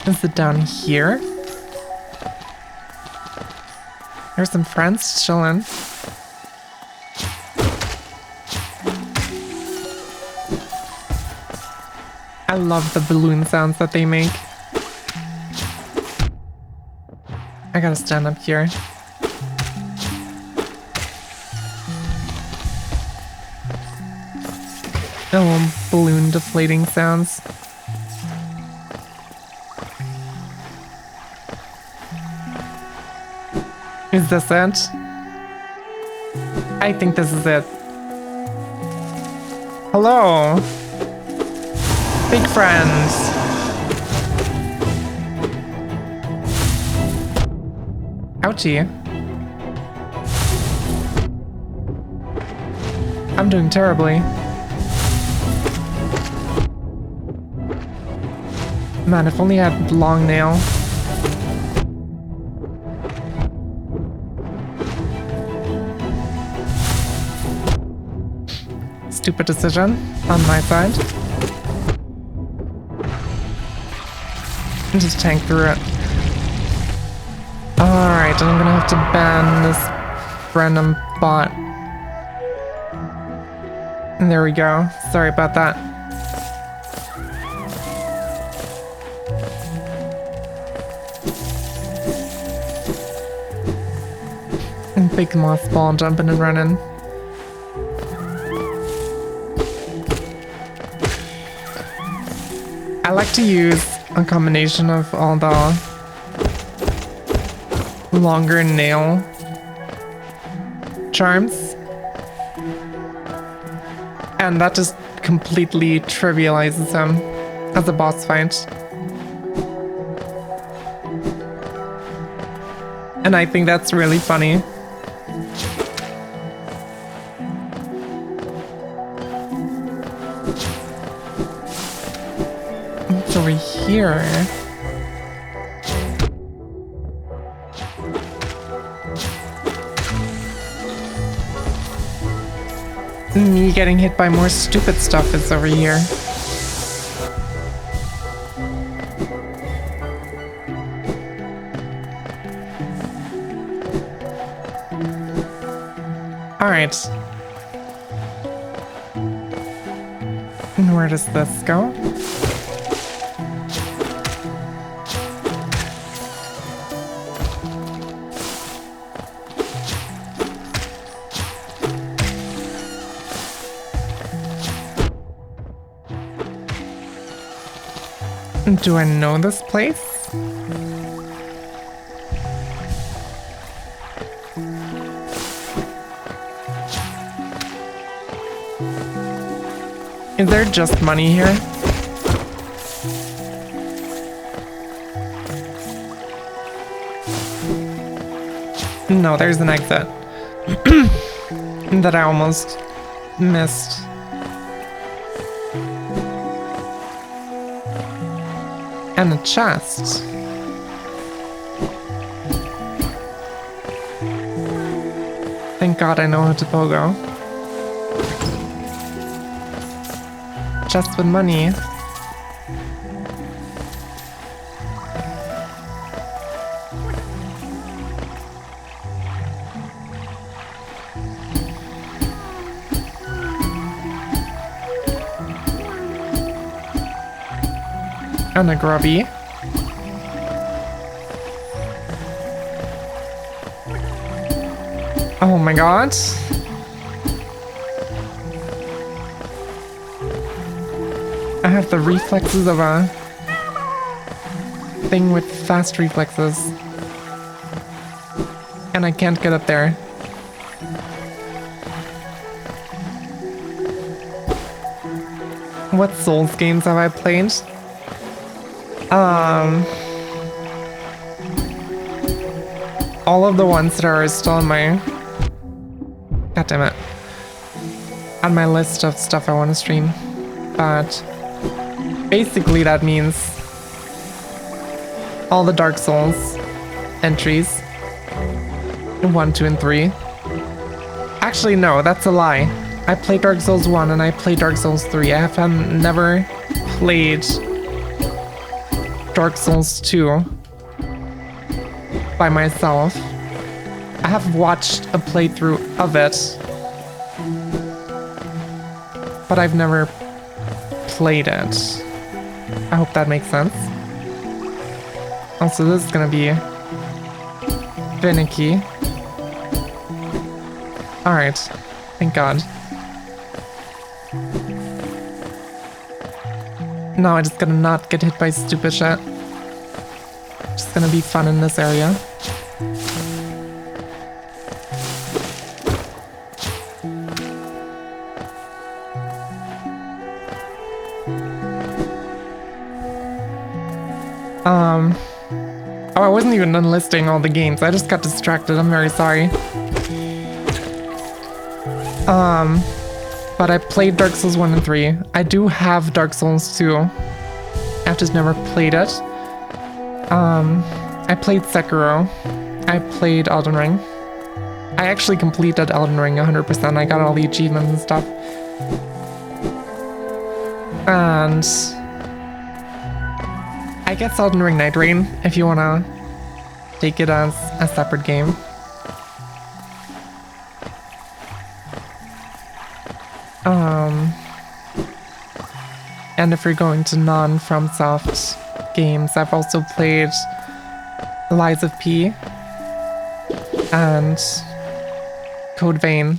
Is it down here? There's some friends chilling. I love the balloon sounds that they make. I gotta stand up here. Oh, balloon deflating sounds. Is this it? I think this is it. Hello! Big friends! Ouchie. I'm doing terribly. Man, if only I had long nail. Stupid decision on my side. And just tank through it. Alright, I'm gonna have to ban this random bot. And there we go. Sorry about that. And big moth ball jumping and running. I like to use a combination of all the longer nail charms, and that just completely trivializes him as a boss fight. And I think that's really funny. What's over here? Me getting hit by more stupid stuff is over here. Alright. And where does this go? Do I know this place? Is there just money here? No, there's an exit that I almost missed. And a chest. Thank God I know how to pogo. Chest with money. And a grubby. Oh my god. I have the reflexes of a thing with fast reflexes. And I can't get up there. What Souls games have I played? All of the ones that are still on my... God damn it. On my list of stuff I want to stream. But basically that means all the Dark Souls entries. 1, 2, and 3. Actually, no, that's a lie. I played Dark Souls 1 and I played Dark Souls 3. I have never played Dark Souls 2 by myself. I have watched a playthrough of it, but I've never played it. I hope that makes sense. Also, this is gonna be finicky. Alright. Thank God. Now I just gotta not get hit by stupid shit. Just gonna be fun in this area. Oh, I wasn't even unlisting all the games. I just got distracted. I'm very sorry. But I played Dark Souls 1 and 3. I do have Dark Souls 2. I've just never played it. I played Sekiro. I played Elden Ring. I actually completed Elden Ring 100%. I got all the achievements and stuff. And I guess Elden Ring Night Rain, if you wanna take it as a separate game. And if you're going to non-FromSoft games, I've also played Lies of P and Code Vein,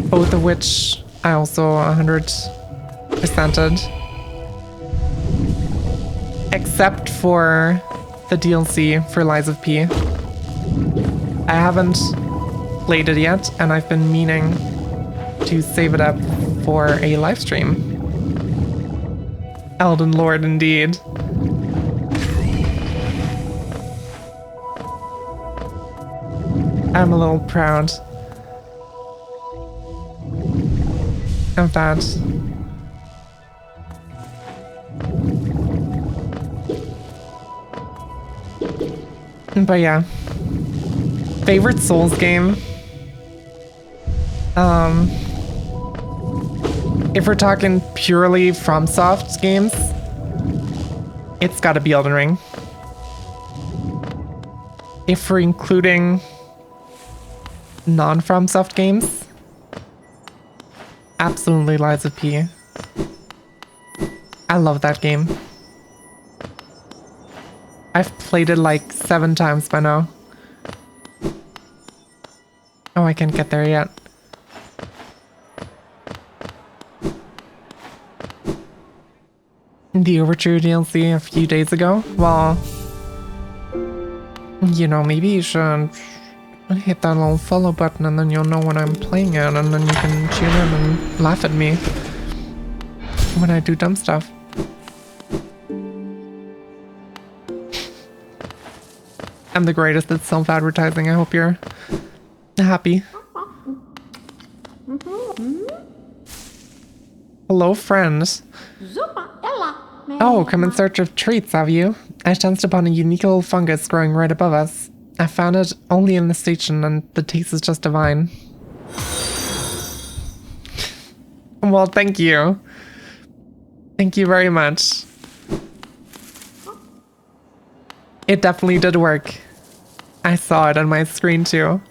both of which I also 100%ed, except for the DLC for Lies of P. I haven't played it yet, and I've been meaning to save it up for a live stream. Elden Lord indeed. I'm a little proud of that. But yeah. Favorite Souls game? If we're talking purely FromSoft games, it's gotta be Elden Ring. If we're including non-FromSoft games, absolutely Lies of P. I love that game. I've played it like 7 times by now. Oh, I can't get there yet. The Overture DLC a few days ago? Well, you know, maybe you should hit that little follow button and then you'll know when I'm playing it, and then you can tune in and laugh at me when I do dumb stuff. I'm the greatest at self-advertising. I hope you're happy. Hello, friends. Oh, come in search of treats, have you? I chanced upon a unique little fungus growing right above us. I found it only in the station, and the taste is just divine. Well, thank you. Thank you very much. It definitely did work. I saw it on my screen too.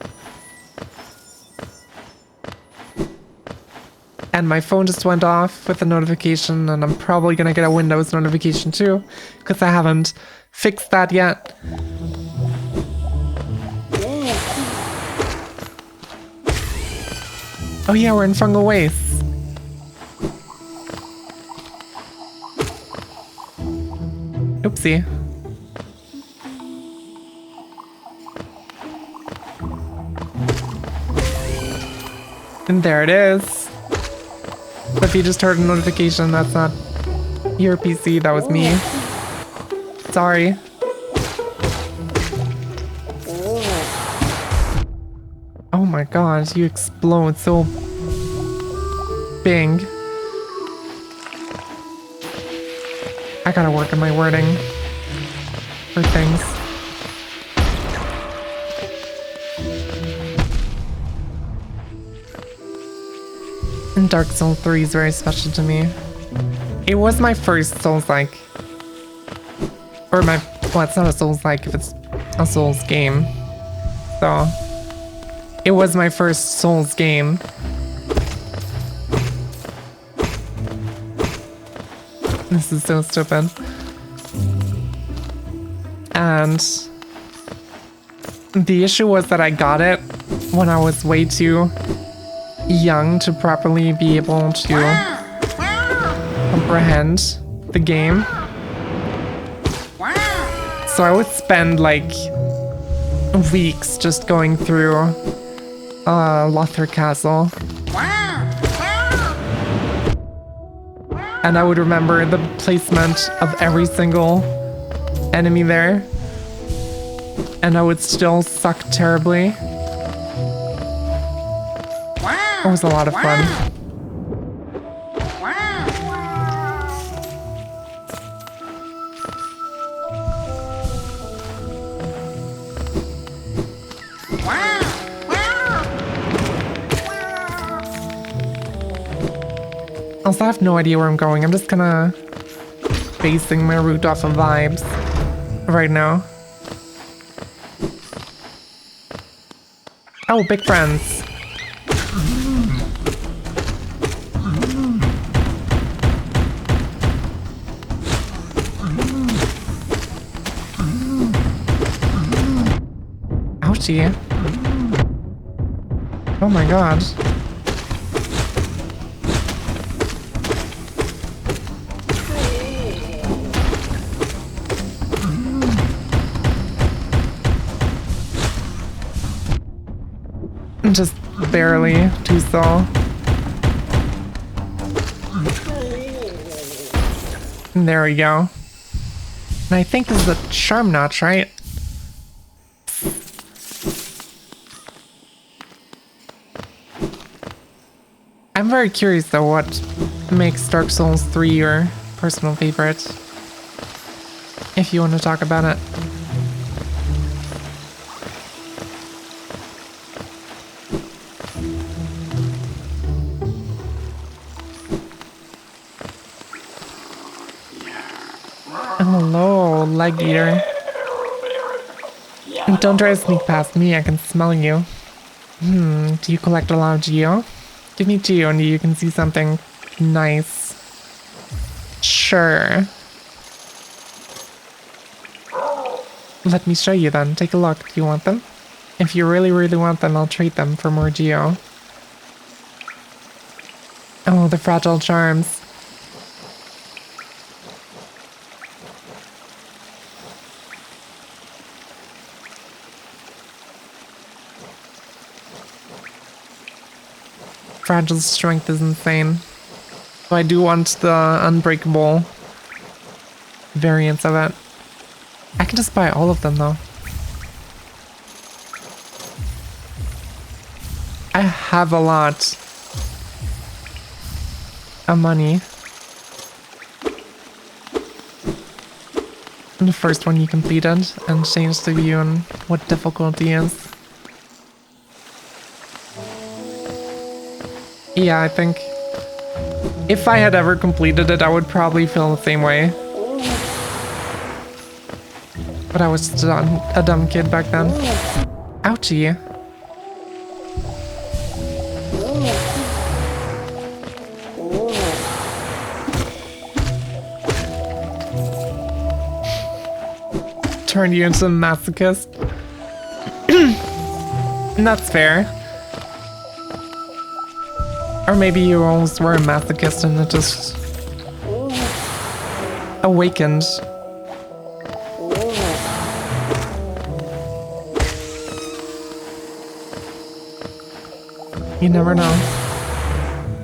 And my phone just went off with a notification, and I'm probably gonna get a Windows notification too, because I haven't fixed that yet. Oh yeah, we're in Fungal Wastes. Oopsie. And there it is. So if you just heard a notification, that's not your PC, that was me. Sorry. Oh my god, you explode so big. I gotta work on my wording for things. And Dark Souls 3 is very special to me. It was my first Souls-like. Or my... well, it's not a Souls-like if it's a Souls game. So... it was my first Souls game. This is so stupid. And... The issue was that I got it when I was way too young to properly be able to comprehend the game. So I would spend like weeks just going through Lothar Castle. And I would remember the placement of every single enemy there. And I would still suck terribly. It was a lot of fun. Also, I have no idea where I'm going. I'm just kinda basing my route off of vibes right now. Oh, big friends. Ouchie. Oh my god. Just barely too slow. There we go. And I think this is a charm notch, right? I'm very curious though what makes Dark Souls 3 your personal favorite. If you want to talk about it. Hello, leg eater. Don't try to sneak past me, I can smell you. Do you collect a lot of geo? Give me geo and you can see something nice. Sure. Let me show you then. Take a look. Do you want them? If you really, really want them, I'll trade them for more geo. Oh, the fragile charms. Fragile strength is insane. So I do want the unbreakable variants of it. I can just buy all of them though. I have a lot of money. And the first one you completed and changed the view on what difficulty is. Yeah, I think if I had ever completed it, I would probably feel the same way. But I was just a dumb kid back then. Ouchie. Turned you into a masochist. And that's fair. Or maybe you always were a masochist and it just awakened. You never know.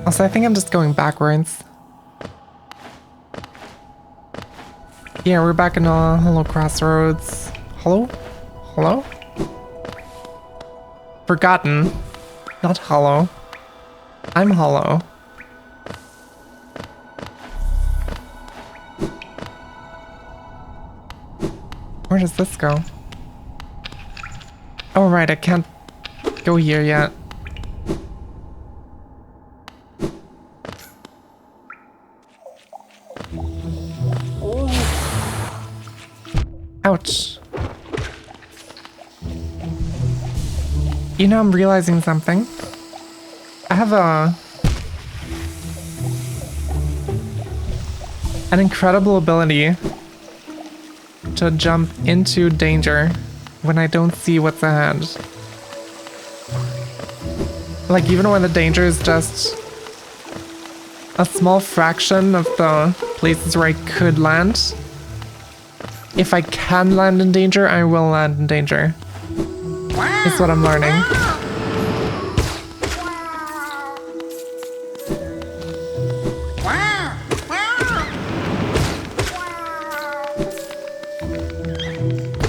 Also, I think I'm just going backwards. Yeah, we're back in Hello Crossroads. Hello? Hello? Forgotten. Not hollow. I'm hollow. Where does this go? Oh right, I can't go here yet. Ouch. You know, I'm realizing something. I have an incredible ability to jump into danger when I don't see what's ahead. Like, even when the danger is just a small fraction of the places where I could land. If I can land in danger, I will land in danger. Is what I'm learning.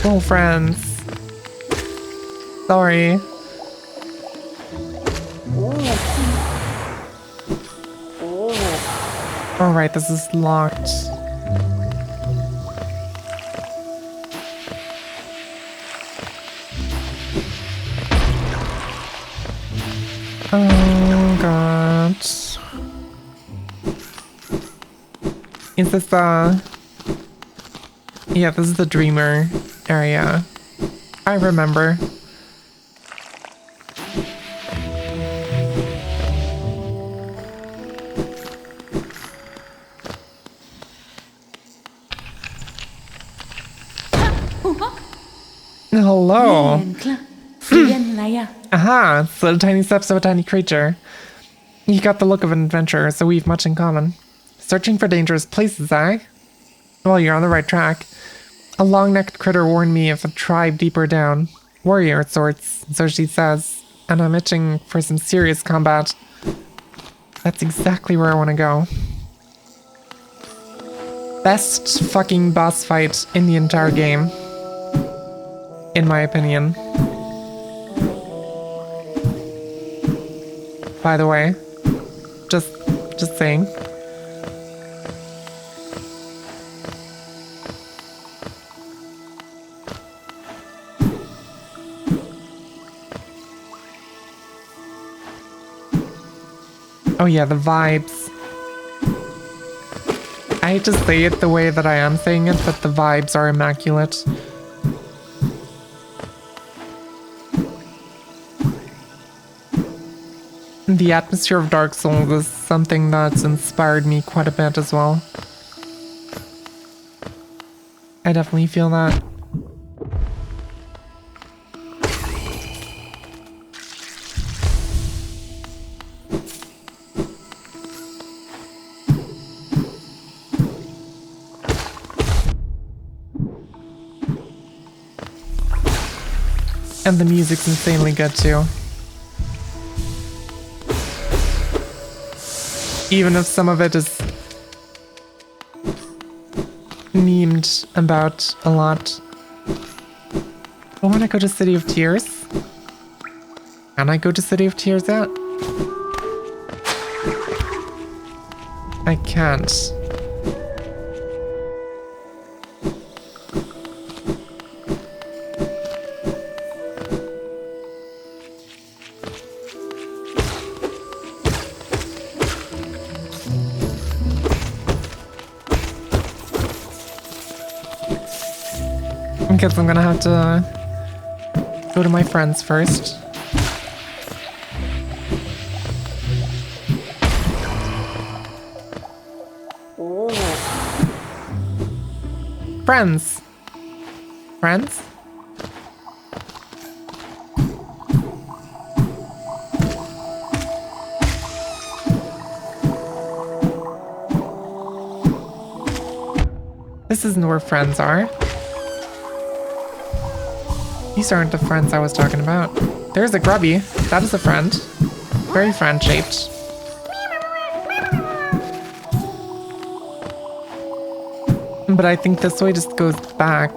Oh, friends. Sorry. Alright, this is locked. Oh god. Is this the... Yeah, this is the Dreamer area. I remember. Hello. Aha, it's little tiny steps of a tiny creature. You got the look of an adventurer, so we've much in common. Searching for dangerous places, eh? Well, you're on the right track. A long-necked critter warned me of a tribe deeper down. Warrior of sorts, so she says. And I'm itching for some serious combat. That's exactly where I want to go. Best fucking boss fight in the entire game. In my opinion. By the way. Just saying. Oh yeah, the vibes. I hate to say it the way that I am saying it, but the vibes are immaculate. The atmosphere of Dark Souls is something that's inspired me quite a bit as well. I definitely feel that. And the music's insanely good too. Even if some of it is memed about a lot. I want to go to City of Tears. Can I go to City of Tears yet? I can't. I guess I'm gonna have to go to my friends first. Friends! Friends? This isn't where friends are. These aren't the friends I was talking about. There's a grubby. That is a friend. Very friend-shaped. But I think this way just goes back.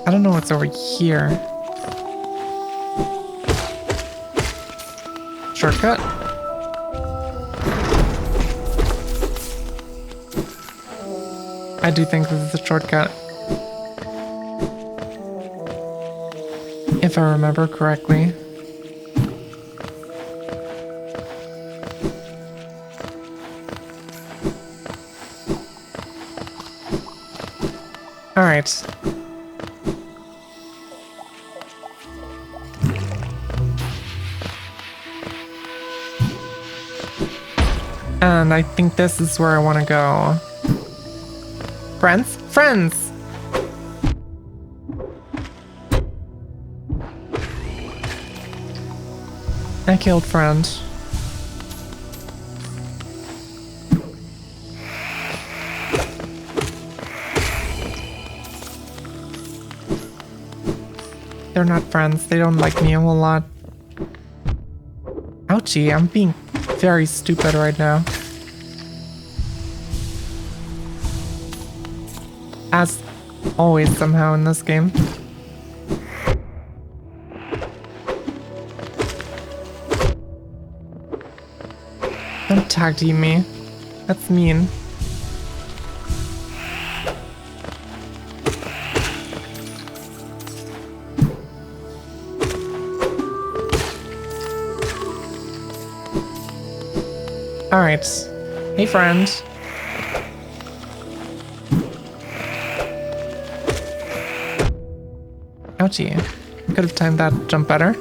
I don't know what's over here. Shortcut? I do think this is a shortcut. If I remember correctly. Alright. And I think this is where I want to go. Friends? Friends! I killed friend. They're not friends. They don't like me a whole lot. Ouchie, I'm being very stupid right now. As always somehow in this game. Don't tag team me. That's mean. Alright. Hey, friend. Ouchie. Could have timed that jump better.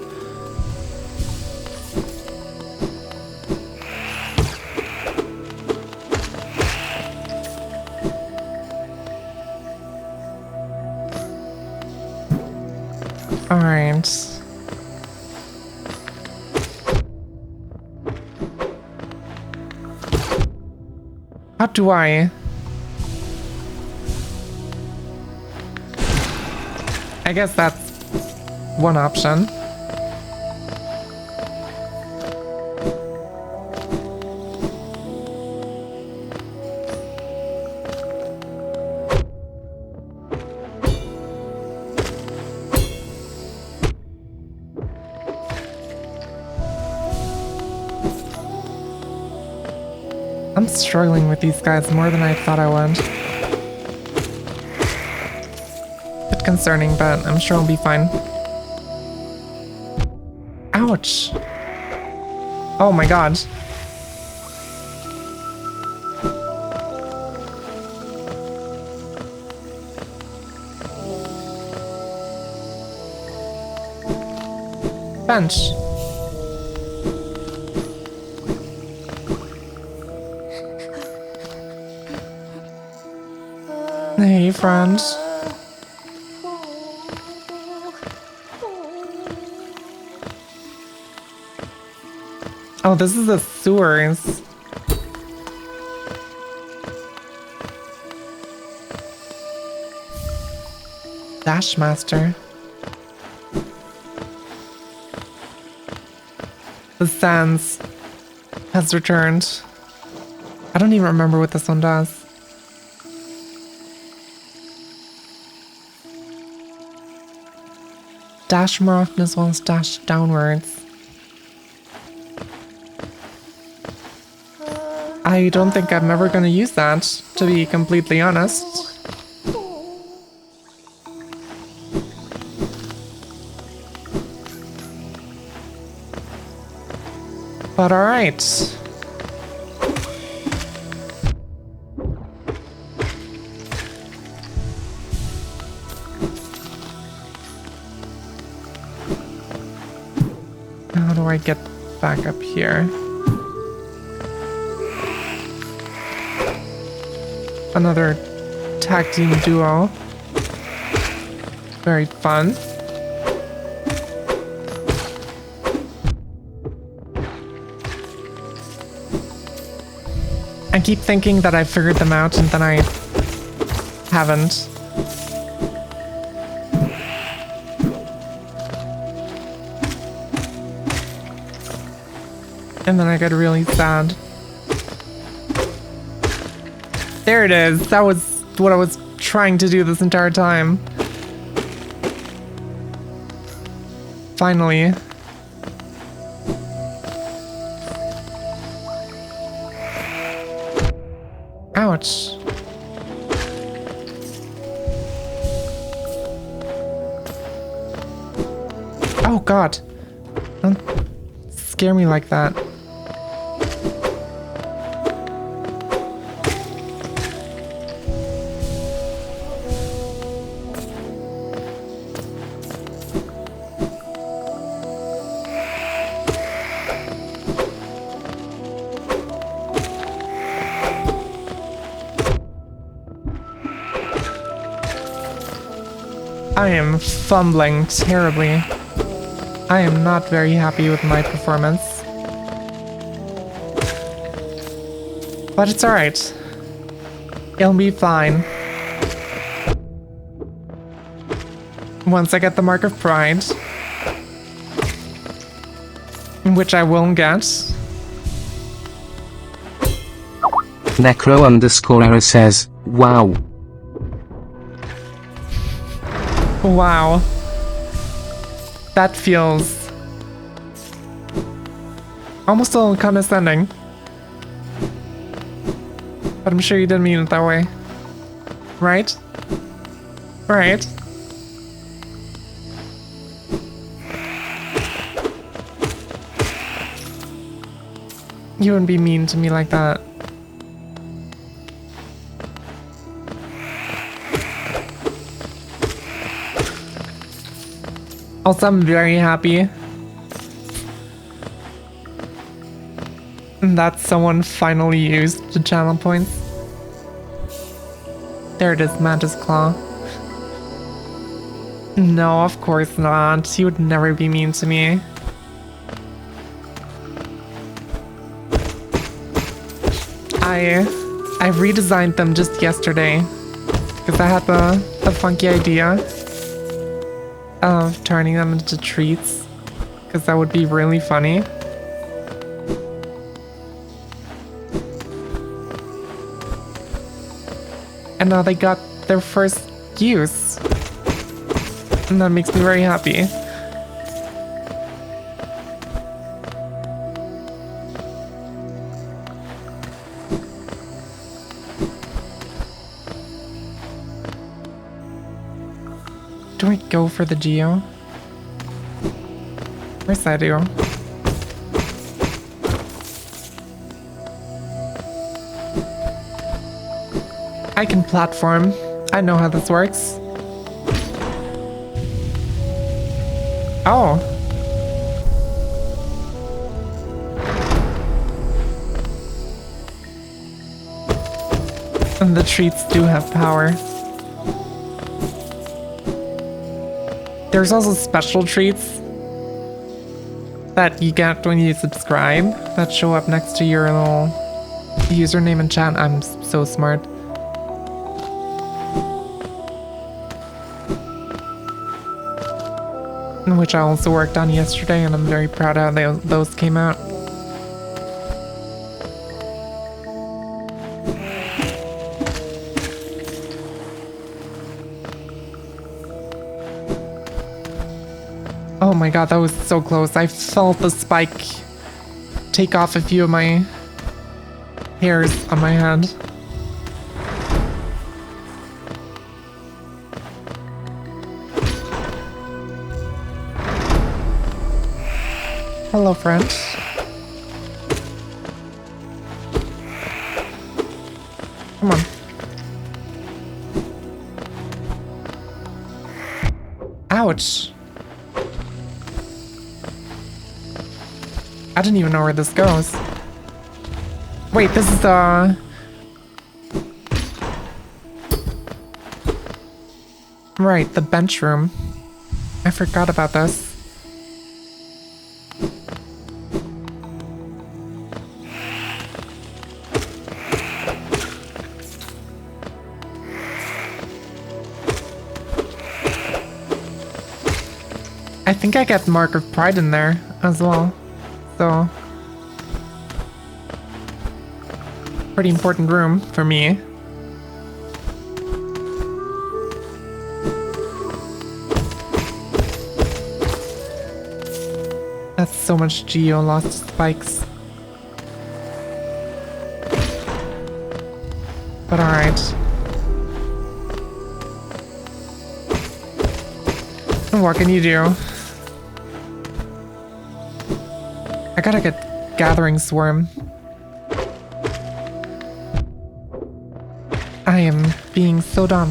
Alright. How do I guess that's one option. I'm struggling with these guys more than I thought I would. Bit concerning, but I'm sure I'll be fine. Ouch! Oh my god. Bench. Hey, friend. Oh, this is the sewers. Dash Master. The Sands has returned. I don't even remember what this one does. Dash more often as well as dash downwards. I don't think I'm ever gonna use that, to be completely honest. But alright. How do I get back up here? Another tag team duo. Very fun. I keep thinking that I figured them out and then I haven't. And then I get really sad. There it is. That was what I was trying to do this entire time. Finally. Ouch. Oh god. Don't scare me like that. I am fumbling terribly. I am not very happy with my performance. But it's alright. It'll be fine. Once I get the Mark of Pride, which I will get. Necro_error says, wow. Wow. That feels almost a little condescending. But I'm sure you didn't mean it that way. Right? Right? You wouldn't be mean to me like that. Also, I'm very happy that someone finally used the channel points. There it is, Mantis Claw. No, of course not. He would never be mean to me. I redesigned them just yesterday because I had the funky idea of turning them into treats, because that would be really funny. And now they got their first use, and that makes me very happy. Do I go for the Geo? Where's I do? I can platform. I know how this works. Oh. And the treats do have power. There's also special treats that you get when you subscribe that show up next to your little username and chat. I'm so smart. Which I also worked on yesterday, and I'm very proud of how those came out. Oh my god, that was so close. I felt the spike take off a few of my hairs on my head. Hello, friend. Come on. Ouch. I didn't even know where this goes. Wait, this is the... Right, the bench room. I forgot about this. I think I get Mark of Pride in there as well. So, pretty important room for me. That's so much Geo lost spikes. But alright. What can you do? I gotta get Gathering Swarm. I am being so dumb.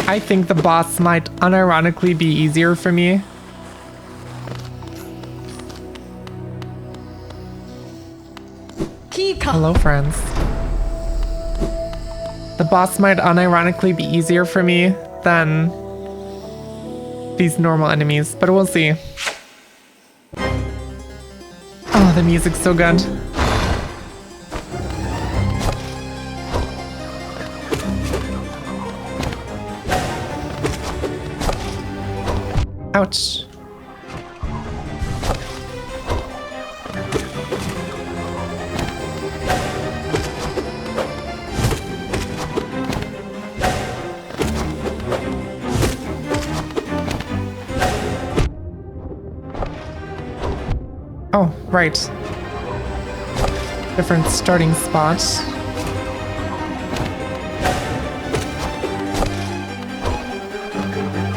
I think the boss might unironically be easier for me. Hello, friends. The boss might unironically be easier for me than these normal enemies, but we'll see. Oh, the music's so good. Ouch. Oh, right. Different starting spots.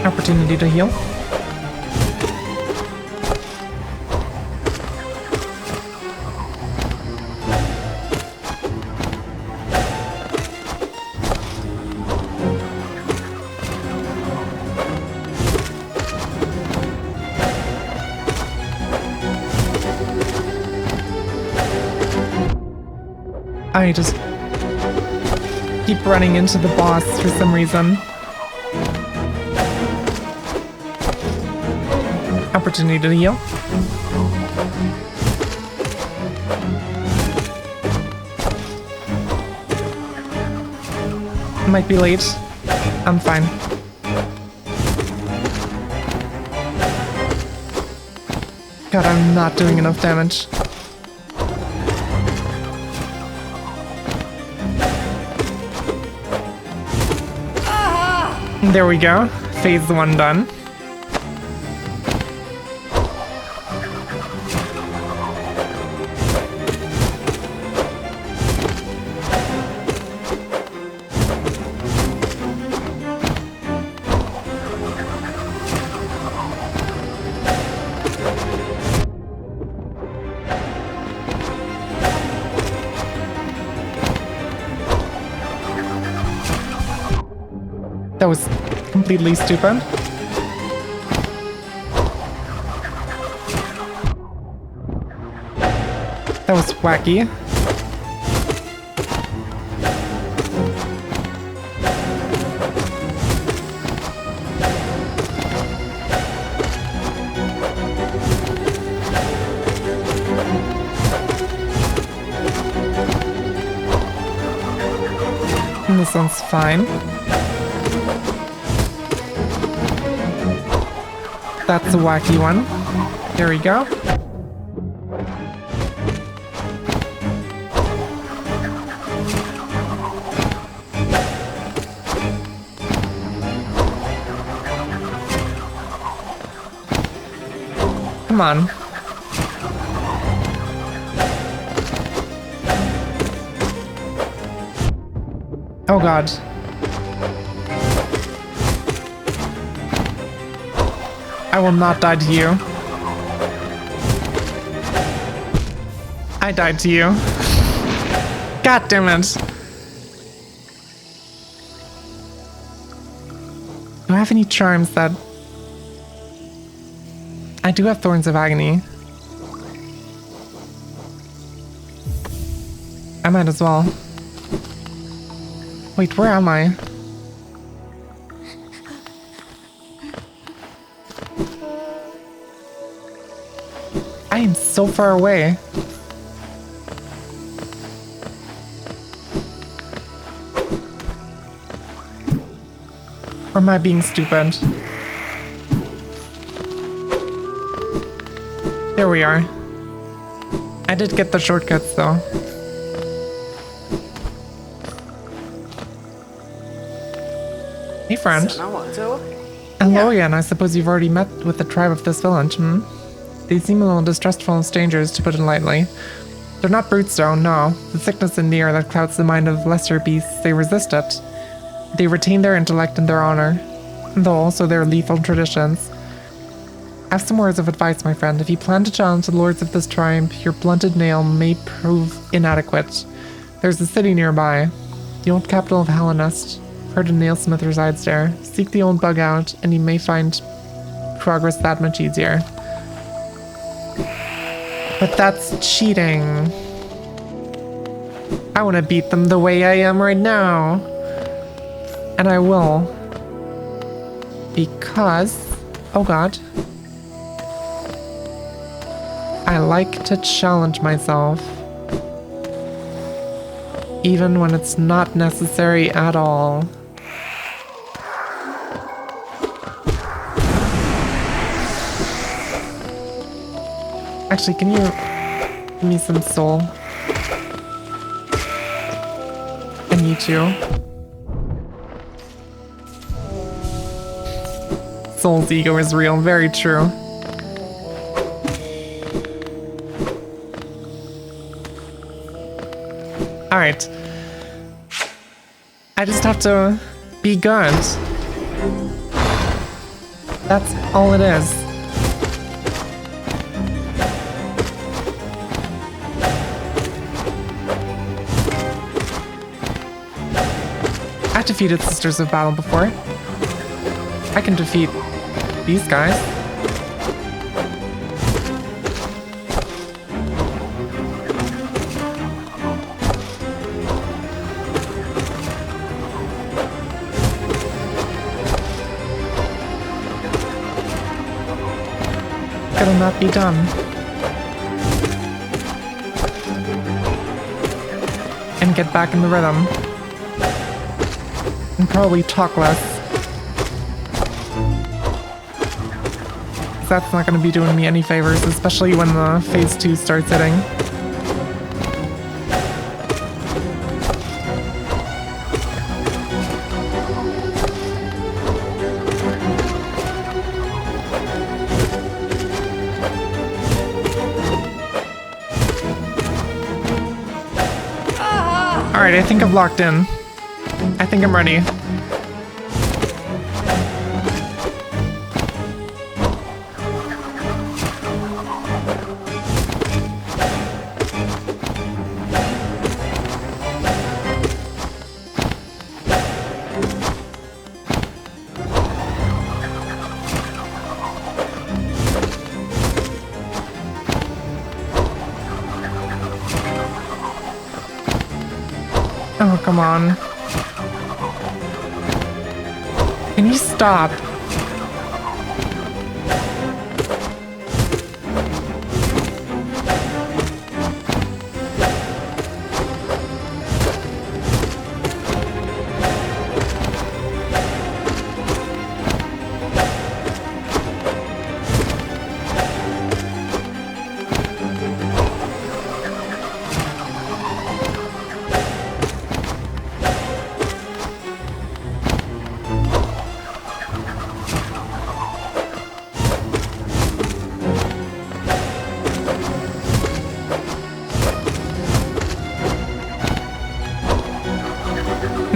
Opportunity to heal. I just keep running into the boss for some reason. Opportunity to heal. Might be late. I'm fine. God, I'm not doing enough damage. There we go. Phase 1 done. That was completely stupid. That was wacky. And this one's fine. That's a wacky one. There we go. Come on. Oh god. I will not die to you. I died to you. God damn it. Do I have any charms that... I do have Thorns of Agony. I might as well. Wait, where am I? I am so far away. Or am I being stupid? There we are. I did get the shortcuts though. Hey friend. Hello again. I suppose you've already met with the tribe of this village, hmm? They seem a little distrustful of strangers, to put it lightly. They're not brutes though, no. The sickness in the air that clouds the mind of lesser beasts, they resist it. They retain their intellect and their honor, though also their lethal traditions. I have some words of advice, my friend. If you plan to challenge the lords of this tribe, your blunted nail may prove inadequate. There's a city nearby, the old capital of Hellenist. Heard a nailsmith resides there. Seek the old bug out, and you may find progress that much easier. But that's cheating. I want to beat them the way I am right now. And I will. Because... oh god. I like to challenge myself. Even when it's not necessary at all. Actually, can you give me some soul? And you too. Soul's ego is real, very true. Alright. I just have to be good. That's all it is. I've defeated Sisters of Battle before. I can defeat these guys. Gotta not be done. And get back in the rhythm. And probably talk less. That's not gonna be doing me any favors, especially when the phase 2 starts hitting. Alright, I think I've locked in. I think I'm ready. Oh, come on. Can you stop?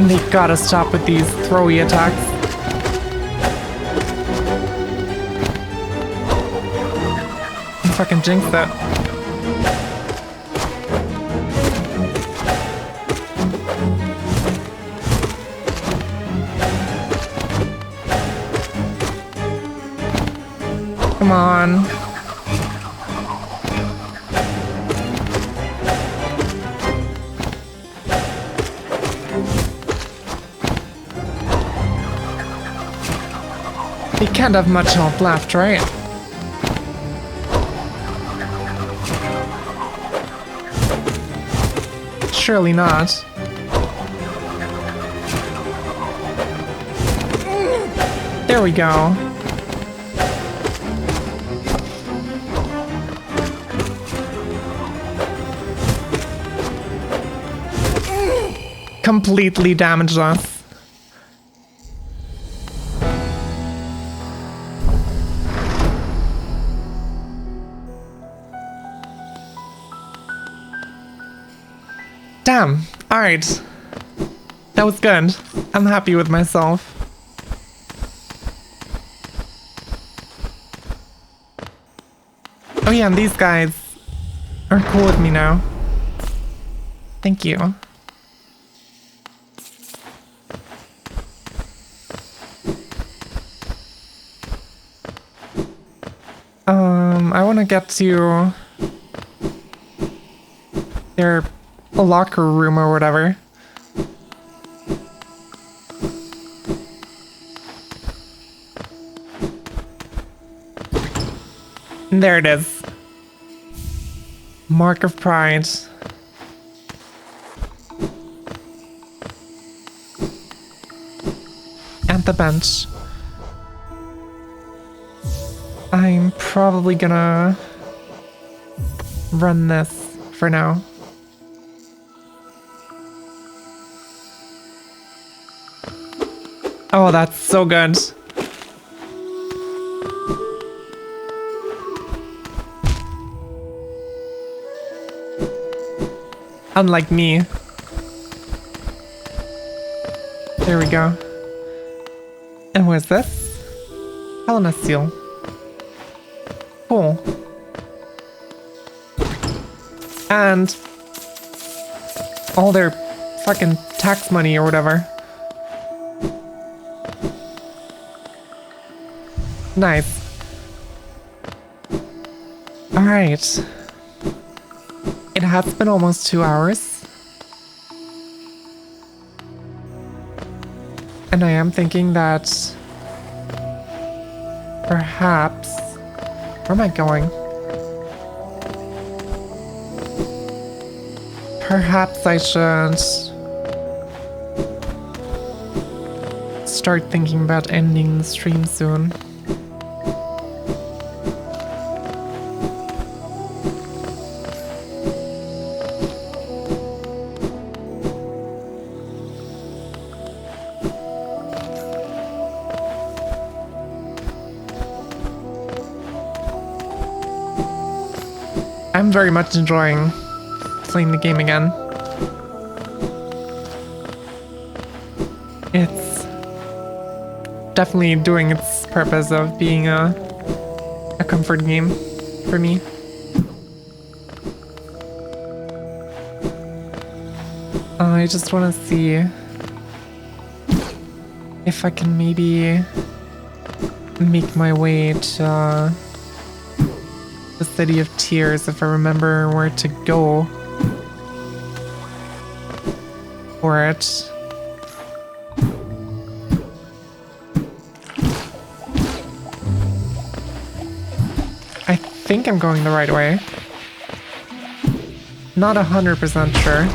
They gotta stop with these throwy attacks. I fucking jinxed that. Come on. He can't have much health left, right? Surely not. There we go. Completely damaged us. Damn. Alright. That was good. I'm happy with myself. Oh yeah, and these guys are cool with me now. Thank you. I want to get to their locker room or whatever. There it is. Mark of Pride. At the bench. I'm probably gonna run this for now. Oh, that's so good. Unlike me. There we go. And what's this? Helena seal. Cool. And all their fucking tax money or whatever. Nice. Alright. It has been almost 2 hours. And I am thinking that perhaps... Where am I going? Perhaps I should start thinking about ending the stream soon. I'm very much enjoying playing the game again. It's definitely doing its purpose of being a comfort game for me. I just want to see if I can maybe make my way to the City of Tears, if I remember where to go for it. I think I'm going the right way. Not 100% sure.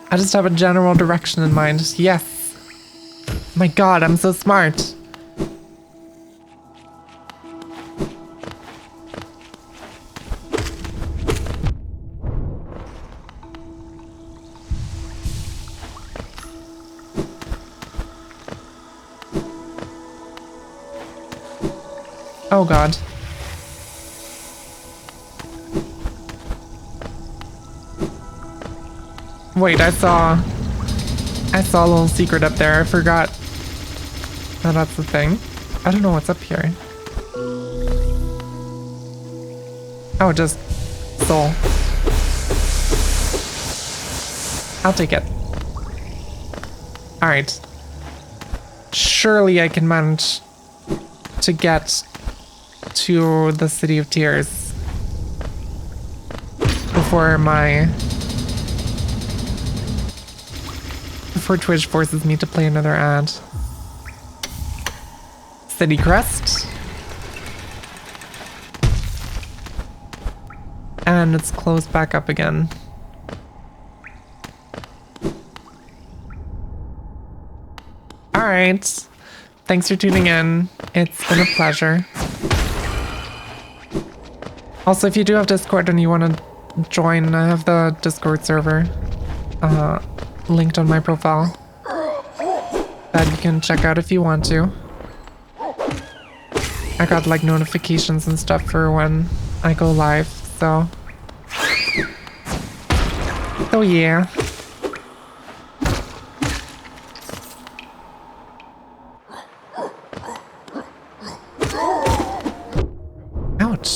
I just have a general direction in mind. Yes! My god, I'm so smart! Oh god. Wait, I saw a little secret up there. I forgot that that's the thing. I don't know what's up here. Oh, just soul. I'll take it. Alright. Surely I can manage to get to the City of Tears before Twitch forces me to play another ad. City Crest. And it's closed back up again. Alright. Thanks for tuning in. It's been a pleasure. Also, if you do have Discord and you want to join, I have the Discord server linked on my profile that you can check out if you want to. I got like notifications and stuff for when I go live, so yeah. Ouch.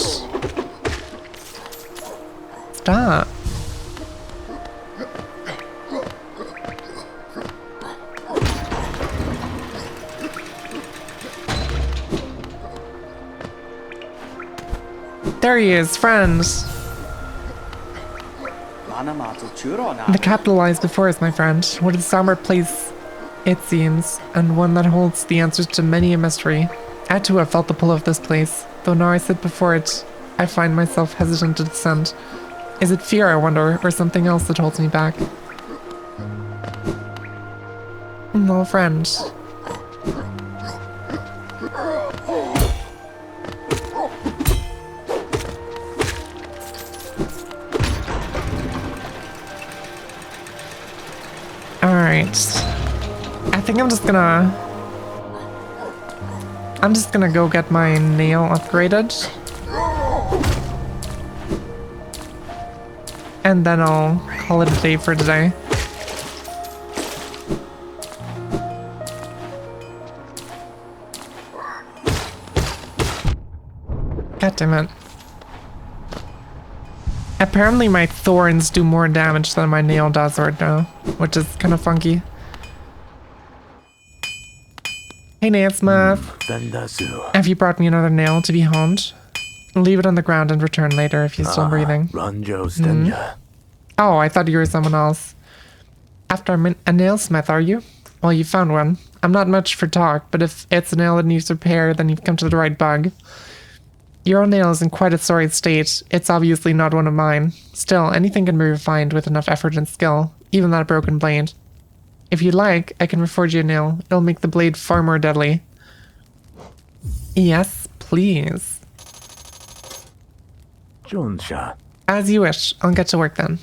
Stop. There he is, friends. The capital lies before us, my friend. What a somber place It seems, and one that holds the answers to many a mystery. I too have felt the pull of this place, though now I sit before it, I find myself hesitant to descend. Is it fear, I wonder, or something else that holds me back? No, friend. Alright. I think I'm just gonna go get my nail upgraded. And then I'll call it a day for today. God damn it. Apparently my thorns do more damage than my nail does right now, which is kind of funky. Hey Nailsmith. Have you brought me another nail to be honed? Leave it on the ground and return later if you're still breathing. Oh, I thought you were someone else. After a nailsmith, are you? Well, you found one. I'm not much for talk, but if it's a nail that needs repair, then you've come to the right bug. Your own nail is in quite a sorry state. It's obviously not one of mine. Still, anything can be refined with enough effort and skill, even that broken blade. If you'd like, I can reforge your nail. It'll make the blade far more deadly. Yes, please. As you wish. I'll get to work then.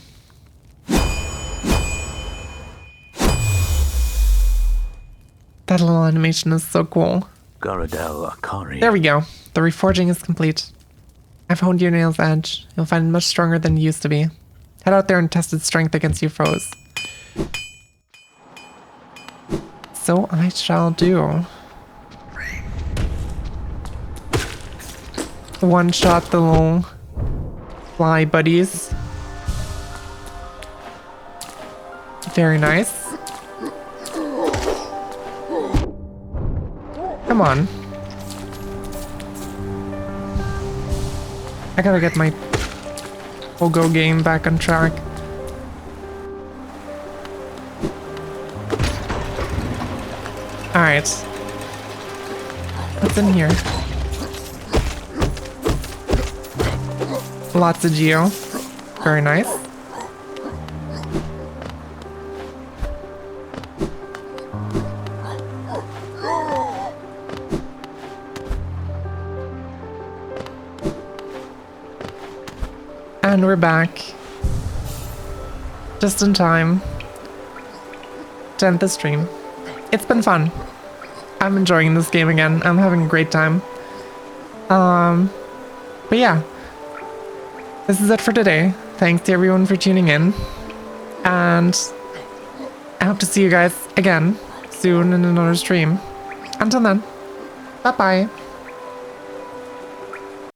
That little animation is so cool. There we go. The reforging is complete. I've honed your nail's edge. You'll find it much stronger than it used to be. Head out there and test its strength against your foes. So I shall do. One shot the little fly buddies. Very nice. Come on. I gotta get my Doggo game back on track. Alright. What's in here? Lots of geo. Very nice. And we're back. Just in time to end the stream. It's been fun. I'm enjoying this game again. I'm having a great time. But yeah. This is it for today. Thanks to everyone for tuning in. And I hope to see you guys again soon in another stream. Until then, bye-bye.